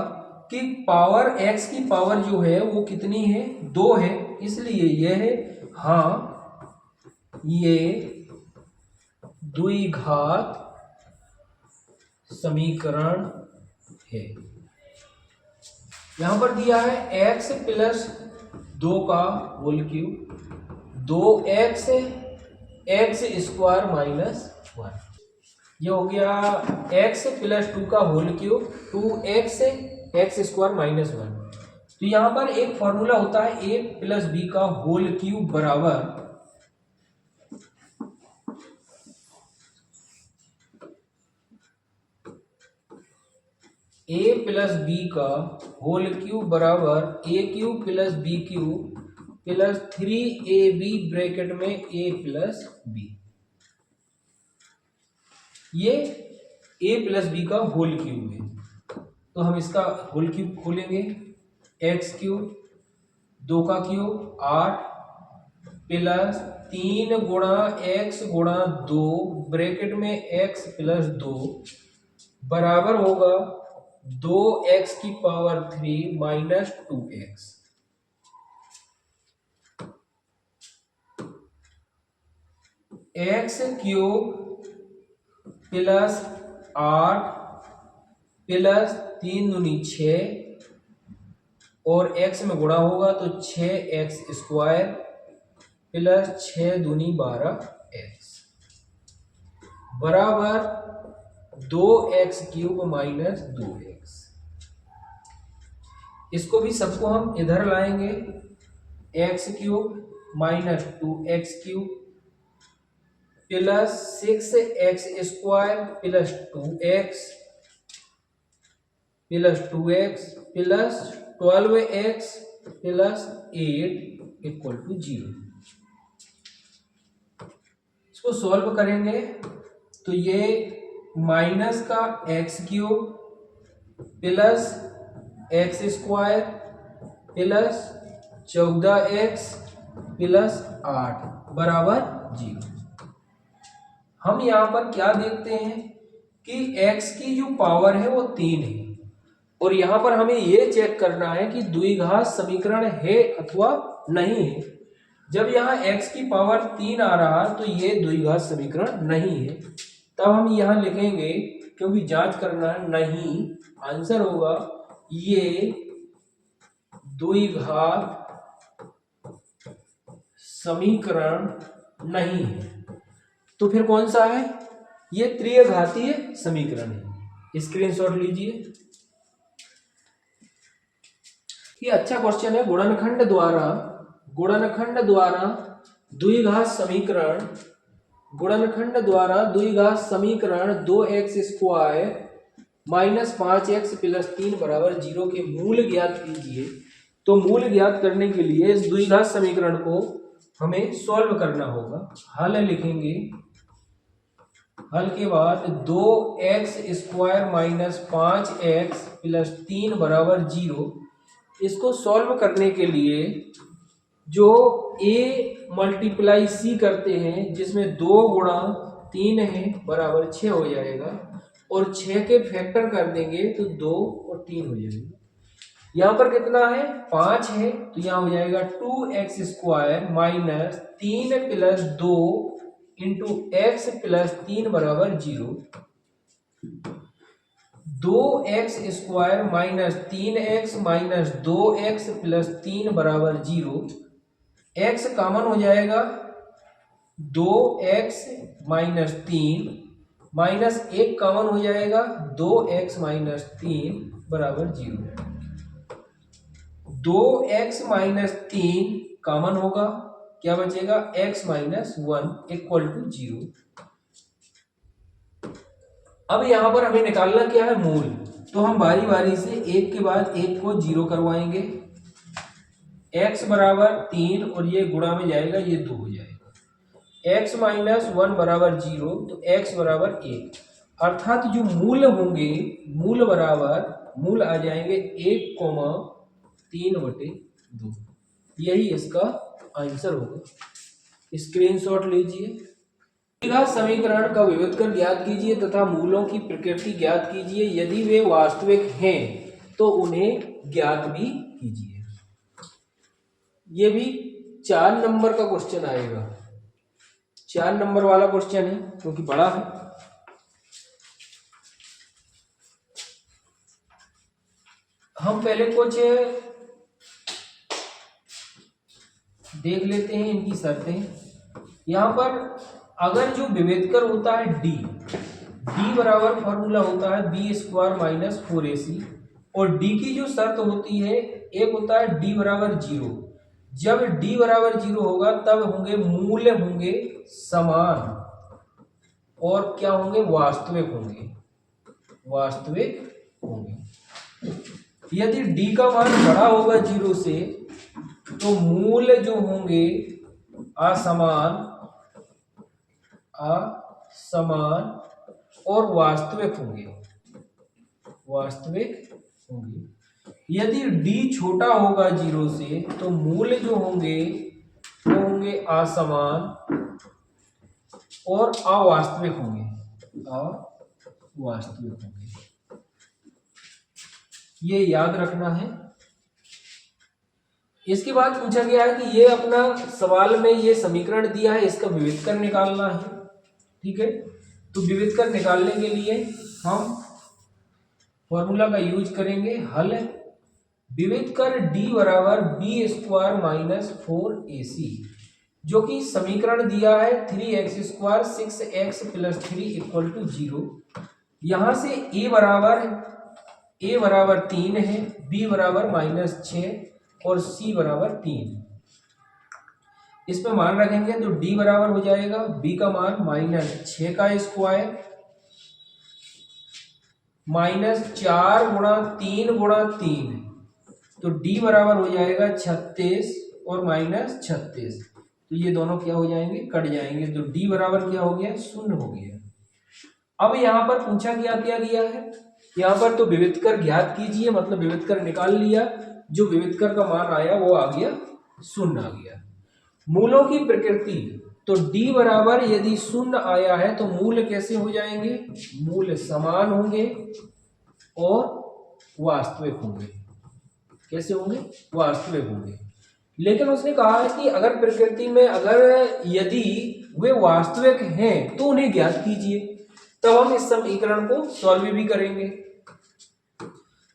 कि पावर x की पावर जो है वो कितनी है, 2 है, इसलिए ये है, हाँ ये द्विघात समीकरण है। यहां पर दिया है x प्लस 2 का whole cube, 2x x square minus 1, ये हो गया x प्लस 2 का whole cube, 2x x square minus 1। तो यहां पर एक फॉर्मूला होता है a प्लस बी का होल क्यूब बराबर a प्लस बी का होल क्यूब बराबर a cube plus b cube plus 3ab bracket में a प्लस बी। ये a प्लस बी का होल क्यूब है, तो हम इसका होल क्यूब खोलेंगे, एक्स क्यूब 2 का क्यूब 8 प्लस 3 गुणा एक्स गुणा 2 ब्रैकेट में x प्लस 2 बराबर होगा 2x की power 3 minus 2x। X cube plus 8 plus 3 दूनी 6 और x में गुणा होगा तो 6x² प्लस 6 दूनी 12x बराबर 2x³ माइनस 2x। इसको भी सबको हम इधर लाएंगे, x³ minus 2x³ plus 6x² plus 2x plus 12x plus 8 equal to 0। इसको सॉल्व करेंगे तो ये माइनस का x³ plus x² plus 14x plus 8 बराबर 0। हम यहाँ पर क्या देखते हैं कि x की जो पावर है वो 3 है और यहाँ पर हमें ये चेक करना है कि द्विघात समीकरण है अथवा नहीं है। जब यहाँ x की पावर 3 आ रहा तो ये द्विघात समीकरण नहीं है, तब हम यहाँ लिखेंगे क्योंकि जांच करना है, नहीं, आंसर होगा ये द्विघात समीकरण नहीं है। तो फिर कौन सा है? ये त्रिघातीय समीकरण है। स्क्रीनशॉट लीजिए। ये अच्छा क्वेश्चन है। गुणनखंड द्वारा द्विघात समीकरण 2x² माइनस 5x प्लस 3 बराबर 0 के मूल ज्ञात कीजिए। तो मूल ज्ञात करने के लिए इस द्विघात समीकरण को हमें सॉल्व करना होगा। हल लिखेंगे, हल के बाद 2x² माइनस 5x प्लस 3 बराबर 0। इसको सॉल्व करने के लिए जो a मल्टीप्लाई c करते हैं, जिसमें 2 गुणा 3 है बराबर 6 हो जाएगा और 6 के फैक्टर कर देंगे तो 2 और 3 हो जाएगा। यहाँ पर कितना है? 5 है तो यहाँ हो जाएगा 2x² minus 3 plus 2 into x plus 3 बराबर 0। 2x² minus 3x minus 2x plus 3 बराबर 0। x कॉमन हो जाएगा, 2x माइनस 3 माइनस 1 कॉमन हो जाएगा, 2x माइनस 3 बराबर 0। 2x माइनस 3 कॉमन होगा, क्या बचेगा? x minus 1 equal to 0। अब यहां पर हमें निकालना क्या है? मूल। तो हम बारी बारी से एक के बाद एक को 0 करवाएंगे। x बराबर 3 और ये गुणा में जाएगा, ये 2 हो जाएगा। x माइनस 1 बराबर 0 तो x बराबर 1, अर्थात जो मूल होंगे मूल आ जाएंगे 1,3/2। यही इसका आंसर होगा। स्क्रीनशॉट लीजिए। द्विघात समीकरण का विभेदक ज्ञात कीजिए तथा मूलों की प्रकृति ज्ञात कीजिए। यदि वे वास्तविक हैं तो उन्हें ज्ञात भी कीजिए। ये भी 4 नंबर का क्वेश्चन आएगा। 4 नंबर वाला क्वेश्चन है क्योंकि बड़ा है। हम पहले कुछ देख लेते हैं इनकी शर्तें। यहाँ पर अगर जो विभेदकर होता है d बराबर फॉर्मूला होता है b² माइनस 4ac और d की जो शर्त होती है, एक होता है d बराबर 0। जब d बराबर 0 होगा तब होंगे मूल्य होंगे समान और क्या होंगे? वास्तविक होंगे। यदि d का मान बड़ा होगा 0 से तो मूल्य जो होंगे असमान और वास्तविक होंगे। यदि d छोटा होगा 0 से तो मूल्य जो होंगे वो होंगे असमान और अवास्तविक होंगे। ये याद रखना है। इसके बाद पूछा गया है कि ये अपना सवाल में ये समीकरण दिया है, इसका विभेदक निकालना है। ठीक है, तो विभेदक निकालने के लिए हम फॉर्मूला का यूज करेंगे, हल विविध कर d बराबर बी स्क्वायर माइनस 4ac, जो कि समीकरण दिया है 3x square 6x plus 3 equal to 0। यहां से a बराबर 3 है, b बराबर -6 और c बराबर 3। इस पे मान रखेंगे तो d बराबर हो जाएगा b का मान -6 का स्क्वायर -4 गुणा 3 गुणा 3, तो d बराबर हो जाएगा 36 और -36, तो ये दोनों क्या हो जाएंगे, कट जाएंगे, तो d बराबर क्या हो गया, 0 हो गया। अब यहाँ पर पूछा क्या गया है, यहाँ पर तो विविधकर ज्ञात कीजिए, मतलब विविधकर निकाल लिया, जो विविधकर का मान आया वो आ गया 0 आ गया। मूलों की प्रकृति, तो d बराबर यदि 0 आया है तो मूल कैसे हो जाएंगे, मूल समान होंगे और वास्तविक होंगे। कैसे होंगे, वास्तविक होंगे। लेकिन उसने कहा है कि अगर प्रकृति में अगर यदि वे वास्तविक हैं तो उन्हें ज्ञात कीजिए, तब हम इस समीकरण को सॉल्व भी करेंगे।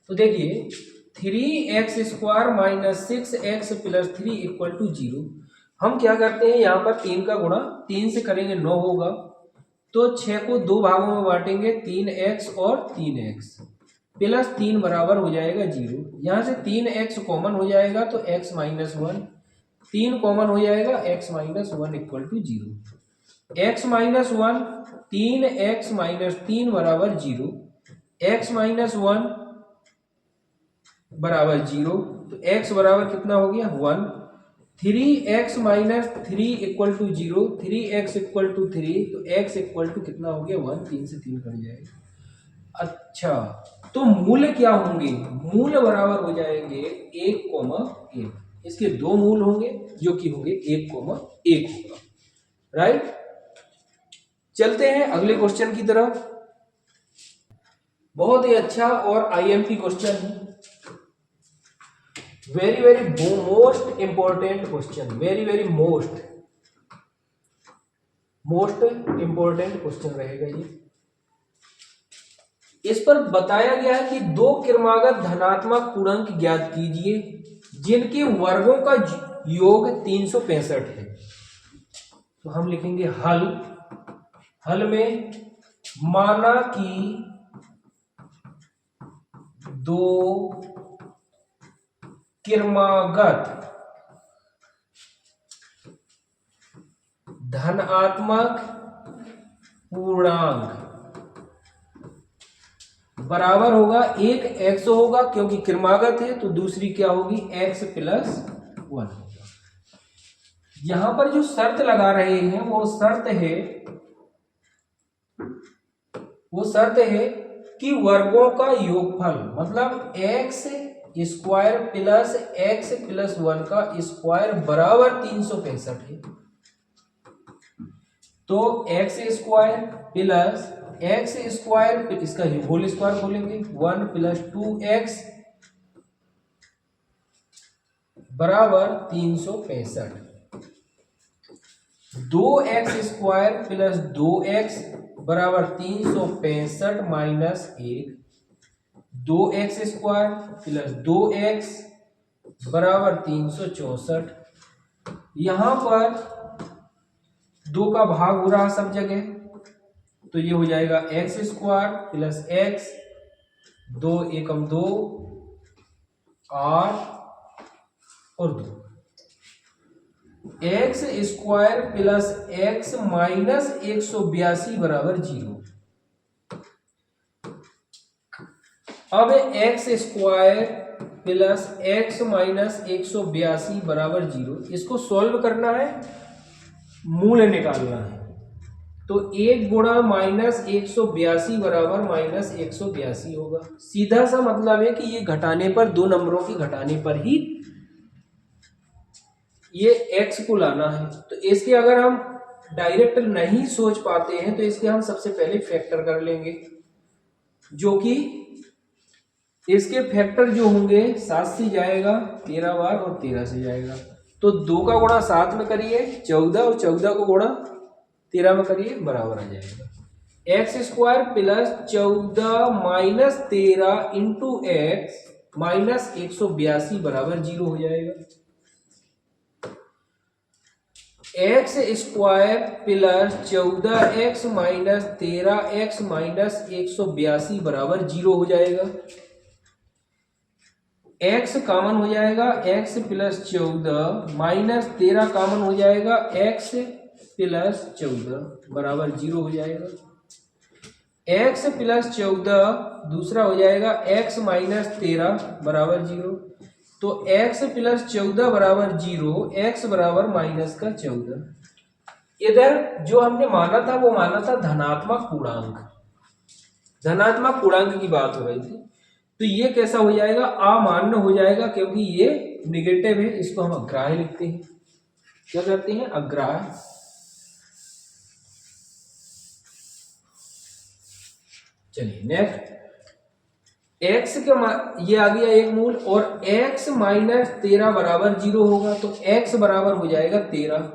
तो देखिए 3x square minus 6x plus 3 equal to 0, हम क्या करते हैं, यहाँ पर 3 का गुणा 3 से करेंगे 9 होगा, तो 6 को 2 भागों में बांटेंगे, 3x और 3x प्लस 3 बराबर हो जाएगा 0। यहाँ से 3x कॉमन हो जाएगा तो x माइनस 1, 3 कॉमन हो जाएगा x minus 1 equal to 0। x minus 1 3x minus 3 बराबर 0, x माइनस 1 बराबर 0, तो x बराबर कितना हो गया 1। 3x minus 3 equal to 0, 3x equal to 3, तो x इक्वल टू कितना हो गया 1, 3 से 3 कट जाएगा। अच्छा, तो मूल क्या होंगे, मूल बराबर हो जाएंगे 1,1, इसके दो मूल होंगे जो कि होंगे 1,1 होगा, राइट। चलते हैं अगले क्वेश्चन की तरफ। बहुत ही अच्छा और आईएमपी क्वेश्चन है, very very most important question, very very most important question रहेगा ये। इस पर बताया गया है कि दो क्रमागत धनात्मक पूर्णांक ज्ञात कीजिए जिनके वर्गों का योग 365 है। तो हम लिखेंगे हल में माना कि दो क्रमागत धनात्मक पूर्णांक बराबर होगा, एक x होगा क्योंकि क्रमागत है, तो दूसरी क्या होगी x प्लस 1 होगा। यहां पर जो शर्त लगा रहे हैं वो शर्त है कि वर्गों का योगफल, मतलब x square plus x plus 1 का स्क्वायर बराबर 365 है। तो x square plus x square, इसका होल स्क्वायर खोलेंगे, 1 प्लस 2x बराबर 365। 2x स्क्वायर प्लस 2x बराबर 365 minus 1, 2x square plus 2x बराबर 364। यहां पर 2 का भाग हो रहा सब जगह, तो ये हो जाएगा x स्क्वायर प्लस x, 2 एकम 2, 8 और 2, x square plus x minus 182 बराबर 0। अब x square plus x minus 182 बराबर 0, इसको सॉल्व करना है, मूल निकालना है। तो 1 गुणा माइनस 182 बराबर माइनस 182 होगा। सीधा सा मतलब है कि ये घटाने पर, दो नंबरों की घटाने पर ही ये x को लाना है। तो इसके अगर हम डायरेक्ट नहीं सोच पाते हैं तो इसके हम सबसे पहले फैक्टर कर लेंगे, जो कि इसके फैक्टर जो होंगे 7 से जाएगा 13 बार और 13 से जाएगा, तो 2 का गुणा 7 में करिए 14 और 14 को गुणा 13 में करिए, बराबर आ जाएगा। X square plus 14 minus 13 into x minus 182 बराबर 0 हो जाएगा। X square plus 14x minus 13x minus 182 बराबर 0 हो जाएगा। x कॉमन हो जाएगा, x प्लस 14 माइनस 13 कॉमन हो जाएगा, x प्लस 14 बराबर 0 हो जाएगा। x प्लस 14 दूसरा हो जाएगा x माइनस 13 बराबर 0। तो x प्लस 14 बराबर 0, x बराबर माइनस का 14। इधर जो हमने माना था वो माना था धनात्मक पूर्णांक, धनात्मक पूर्णांक की बात हो रही थी। तो ये कैसा हो जाएगा, अमान्य हो जाएगा क्योंकि ये निगेटिव है, इसको हम अग्राह्य लिखते हैं। क्या करते हैं, अग्राह्य। चलिए नेक्स्ट, x के ये आ गया एक मूल और x माइनस 13 बराबर 0 होगा, तो x बराबर हो जाएगा 13।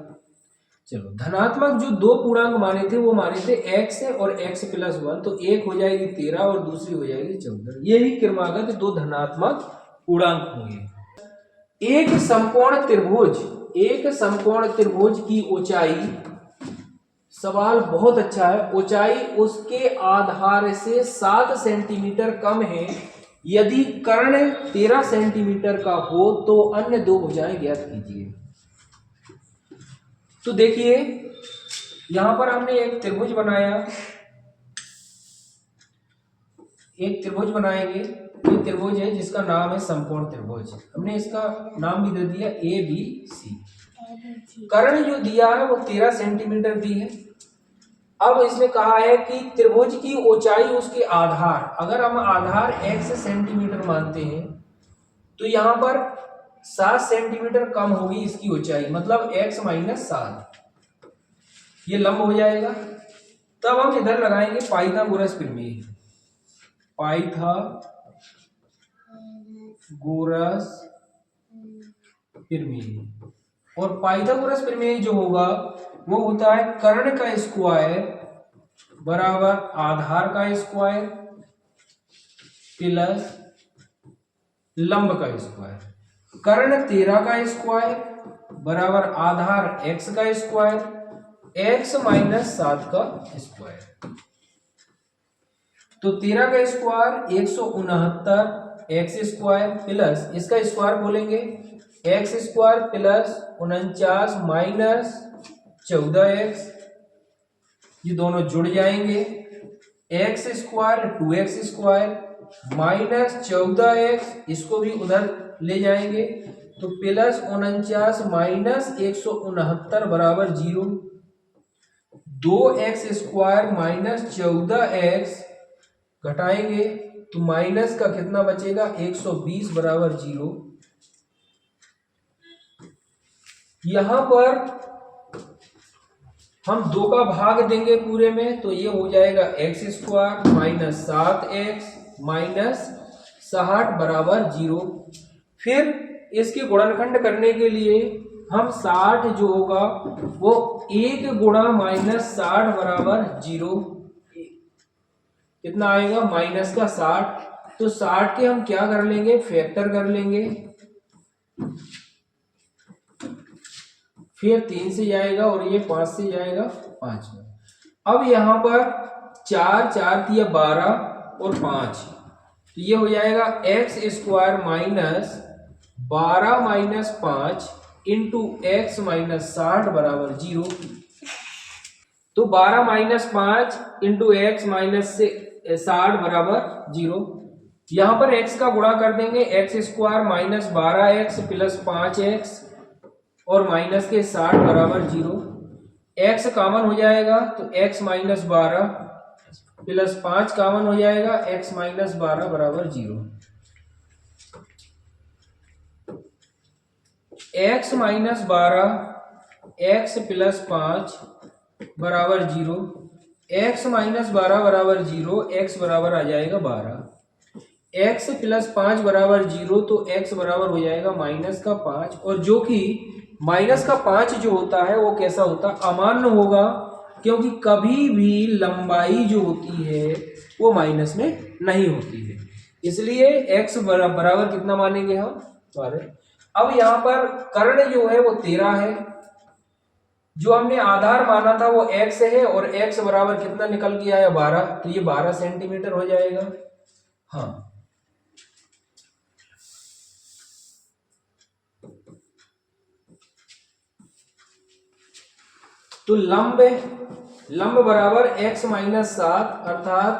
चलो धनात्मक जो दो पूर्णांक माने थे वो माने थे x और x प्लस 1, तो एक हो जाएगी 13 और दूसरी हो जाएगी 14। यही क्रमागत दो धनात्मक पूर्णांक होंगे। एक समकोण त्रिभुज की ऊंचाई, सवाल बहुत अच्छा है, ऊंचाई उसके आधार से 7 सेंटीमीटर कम है यदि कर्ण 13 सेंटीमीटर का हो तो अन्य दो भुजाएं ज्ञात कीजिए। तो देखिए यहां पर हमने एक त्रिभुज बनाया, एक त्रिभुज बनाएंगे। ये त्रिभुज है जिसका नाम है समकोण त्रिभुज, हमने इसका नाम भी दे दिया ABC। कर्ण जो दिया है वो 13 सेंटीमीटर दी है। अब इसमें कहा है कि त्रिभुज की ऊंचाई उसके आधार, अगर हम आधार x सेंटीमीटर मानते हैं तो यहां पर 7 सेंटीमीटर कम होगी इसकी ऊंचाई, मतलब x माइनस 7, ये लंब हो जाएगा। तब हम इधर लगाएंगे पाइथागोरस प्रमेय, पाइथागोरस प्रमेय। और पाइथागोरस प्रमेय जो होगा वो होता है कर्ण का स्क्वायर बराबर आधार का स्क्वायर प्लस लंब का स्क्वायर। कर्ण 13 का स्क्वायर बराबर आधार x का स्क्वायर, x माइनस 7 का स्क्वायर। तो 13 का स्क्वायर 169 x स्क्वायर प्लस इसका स्क्वायर बोलेंगे x square plus 49 minus 14x, ये दोनों जुड़ जाएंगे। x square 2x square minus 14x, इसको भी उधर ले जाएंगे तो प्लस 49 माइनस 169 बराबर 0। 2x स्क्वायर माइनस 14x घटाएंगे तो माइनस का कितना बचेगा, 120 बराबर 0। यहां पर हम 2 का भाग देंगे पूरे में तो ये हो जाएगा x square minus 7x minus 60 बराबर 0। फिर इसके गुणनखंड करने के लिए हम 60 जो होगा वो 1 गुणा माइनस 60 बराबर 0, कितना आएगा माइनस का 60। तो 60 के हम क्या कर लेंगे, फैक्टर कर लेंगे, फिर 3 से जाएगा और ये 5 से जाएगा 5 में। अब यहां पर 4 4 दिया 12 और 5, तो ये हो जाएगा x square minus 12 minus 5 into x minus 60 बराबर 0। तो 12 माइनस 5 इंटू एक्स माइनस 60 बराबर 0। यहां पर x का गुणा कर देंगे, x square minus 12x plus 5x और माइनस के 60 बराबर 0। x कॉमन हो जाएगा तो x माइनस 12 प्लस 5 कॉमन हो जाएगा, x माइनस 12 बराबर 0। x माइनस 12 x प्लस 5 बराबर 0, x माइनस 12 बराबर 0, x बराबर आ जाएगा 12। x प्लस 5 बराबर 0 तो x बराबर हो जाएगा माइनस का 5, और जो कि माइनस का 5 जो होता है वो कैसा होता है, अमान्य होगा क्योंकि कभी भी लंबाई जो होती है वो माइनस में नहीं होती है, इसलिए x बराबर कितना मानेंगे हम 12। अब यहाँ पर कर्ण जो है वो 13 है, जो हमने आधार माना था वो x है और x बराबर कितना निकल के आया 12, तो ये 12 सेंटीमीटर हो जाएगा। हाँ, तो लंब बराबर x माइनस 7 अर्थात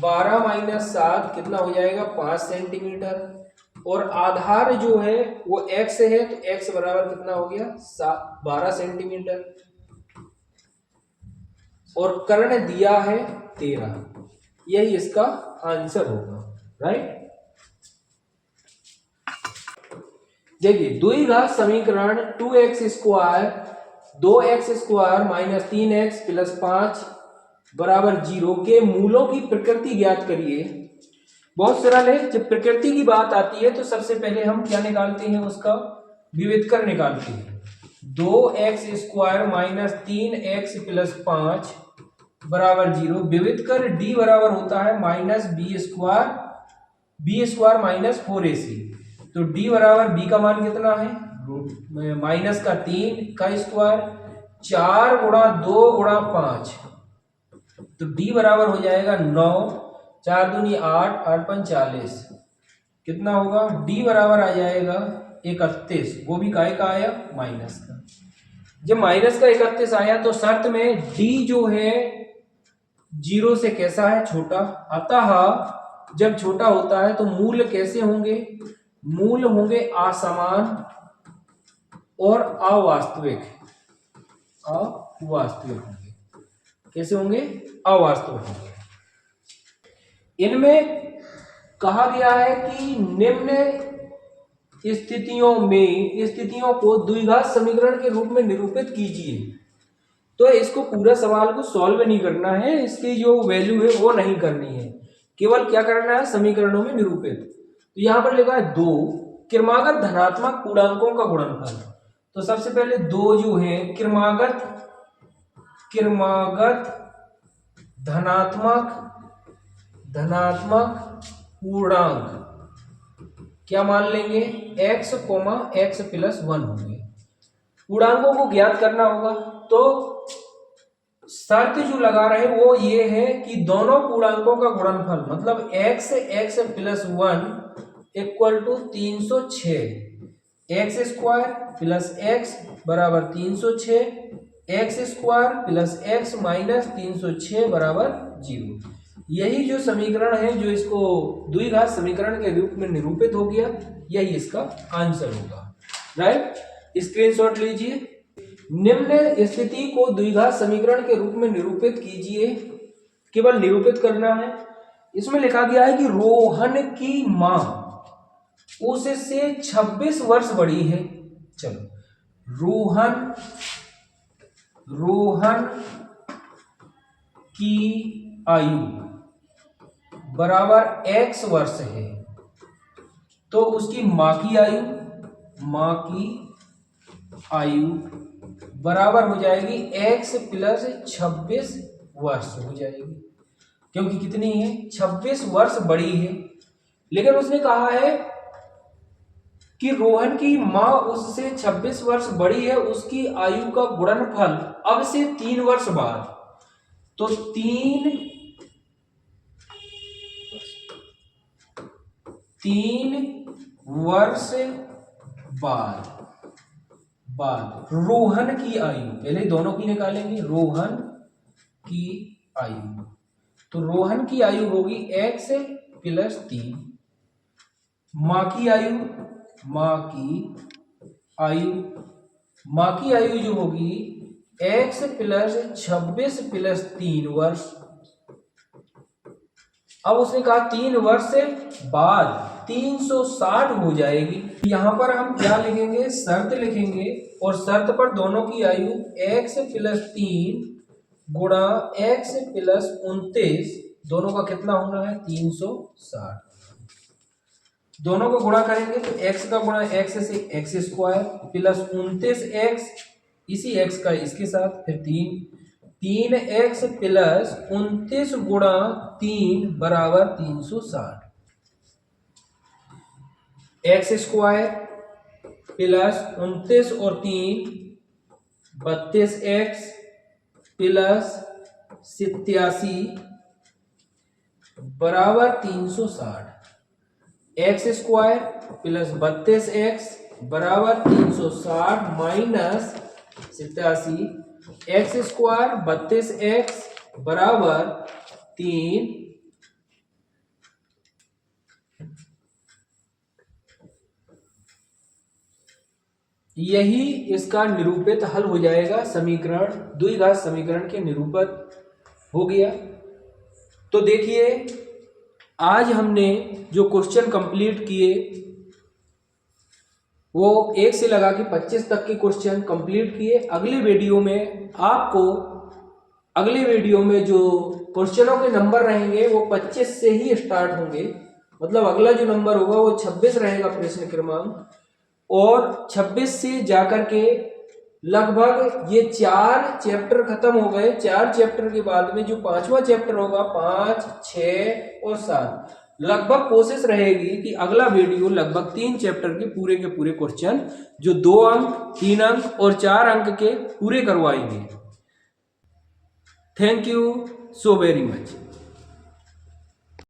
12 माइनस 7 कितना हो जाएगा 5 सेंटीमीटर, और आधार जो है वो x है तो x बराबर कितना हो गया 12 सेंटीमीटर, और कर्ण दिया है 13, यही इसका आंसर होगा, राइट। देखिए द्विघात समीकरण 2x square 2x square minus 3x plus 5 बराबर 0 के मूलों की प्रकृति ज्ञात करिए। बहुत सरल है, जब प्रकृति की बात आती है तो सबसे पहले हम क्या निकालते हैं, उसका विविधकर निकालते हैं। 2x square minus 3x plus 5 बराबर 0, विविधकर d बराबर होता है minus B square minus 4ac, तो d बराबर b का मान कितना है माइनस का 3 का स्क्वायर 4 गुणा 2 गुणा 5, तो d बराबर हो जाएगा 9, 4 दूनी 8, 8 पंच 40, कितना होगा d बराबर आ जाएगा 31, वो भी काय का आया माइनस का। जब माइनस का 31 आया तो शर्त में d जो है 0 से कैसा है छोटा, अतः जब छोटा होता है तो मूल कैसे होंगे, मूल होंगे असमान और अवास्तविक होंगे। कैसे होंगे, अवास्तविक होंगे। इनमें कहा गया है कि निम्न स्थितियों को द्विघात समीकरण के रूप में निरूपित कीजिए। तो इसको पूरा सवाल को सॉल्व नहीं करना है, इसकी जो वैल्यू है वो नहीं करनी है, केवल क्या करना है समीकरणों में निरूपित। तो यहां पर लिखा है 2 क्रमागत धनात्मक पूर्णांकों का गुणनफल। तो सबसे पहले 2 जो है क्रमागत धनात्मक पूर्णांक क्या मान लेंगे, x, x प्लस 1 होंगे। पूर्णांकों को ज्ञात करना होगा, तो शर्त जो लगा रहे वो ये है कि दोनों पूर्णांकों का गुणनफल मतलब x plus 1 equal to 306, x square plus x बराबर 306, x square plus x minus 306 बराबर 0। यही जो समीकरण है जो इसको द्विघात समीकरण के रूप में निरूपित हो गया, यही इसका आंसर होगा, राइट। स्क्रीनशॉट लीजिए। निम्न स्थिति को द्विघात समीकरण के रूप में निरूपित कीजिए, केवल निरूपित करना है। इसमें लिखा गया है कि रोहन की मां उससे 26 वर्ष बड़ी है। चलो, रोहन की आयु बराबर x वर्ष है, तो उसकी मां की आयु बराबर हो जाएगी x प्लस 26 वर्ष हो जाएगी, क्योंकि कितनी है 26 वर्ष बड़ी है। लेकिन उसने कहा है कि रोहन की मां उससे 26 वर्ष बड़ी है, उसकी आयु का गुणनफल अब से 3 वर्ष बाद, तो 3 वर्ष बाद रोहन की आयु, पहले दोनों की निकालेंगे, रोहन की आयु, तो रोहन की आयु होगी x प्लस 3, मां की आयु जो होगी x प्लस 26 प्लस 3 वर्ष। अब उसने कहा 3 वर्ष बाद 360 हो जाएगी। यहां पर हम क्या लिखेंगे, शर्त लिखेंगे, और शर्त पर दोनों की आयु x प्लस 3 गुणा x प्लस 29, दोनों का कितना होना है 360। दोनों को गुणा करेंगे तो x का गुणा x से x स्क्वायर प्लस 29x, इसी x का इसके साथ, फिर 3x प्लस 29 गुणा 3 बराबर 360। एक्स स्क्वायर प्लस 29 और 3 32x प्लस 87 बराबर 360। एक्स स्क्वायर प्लस 32x बराबर 360 माइनस 87। एक्स स्क्वायर 32x बराबर 3। यही इसका निरूपित हल हो जाएगा। समीकरण द्विघात समीकरण के निरूपित हो गया। तो देखिए आज हमने जो क्वेश्चन कंप्लीट किए वो 1 से लगा के 25 तक के क्वेश्चन कंप्लीट किए। अगले वीडियो में जो क्वेश्चनों के नंबर रहेंगे वो 25 से ही स्टार्ट होंगे। मतलब अगला जो नंबर होगा वो 26 रहेगा प्रश्न क्रमांक, और 26 से जाकर के लगभग ये 4 चैप्टर खत्म हो गए। 4 चैप्टर के बाद में जो 5वां चैप्टर होगा 5, 6 और 7, लगभग कोशिश रहेगी कि अगला वीडियो लगभग 3 चैप्टर के पूरे क्वेश्चन जो 2 अंक, 3 अंक और 4 अंक के पूरे करवाएंगे। Thank you so very much.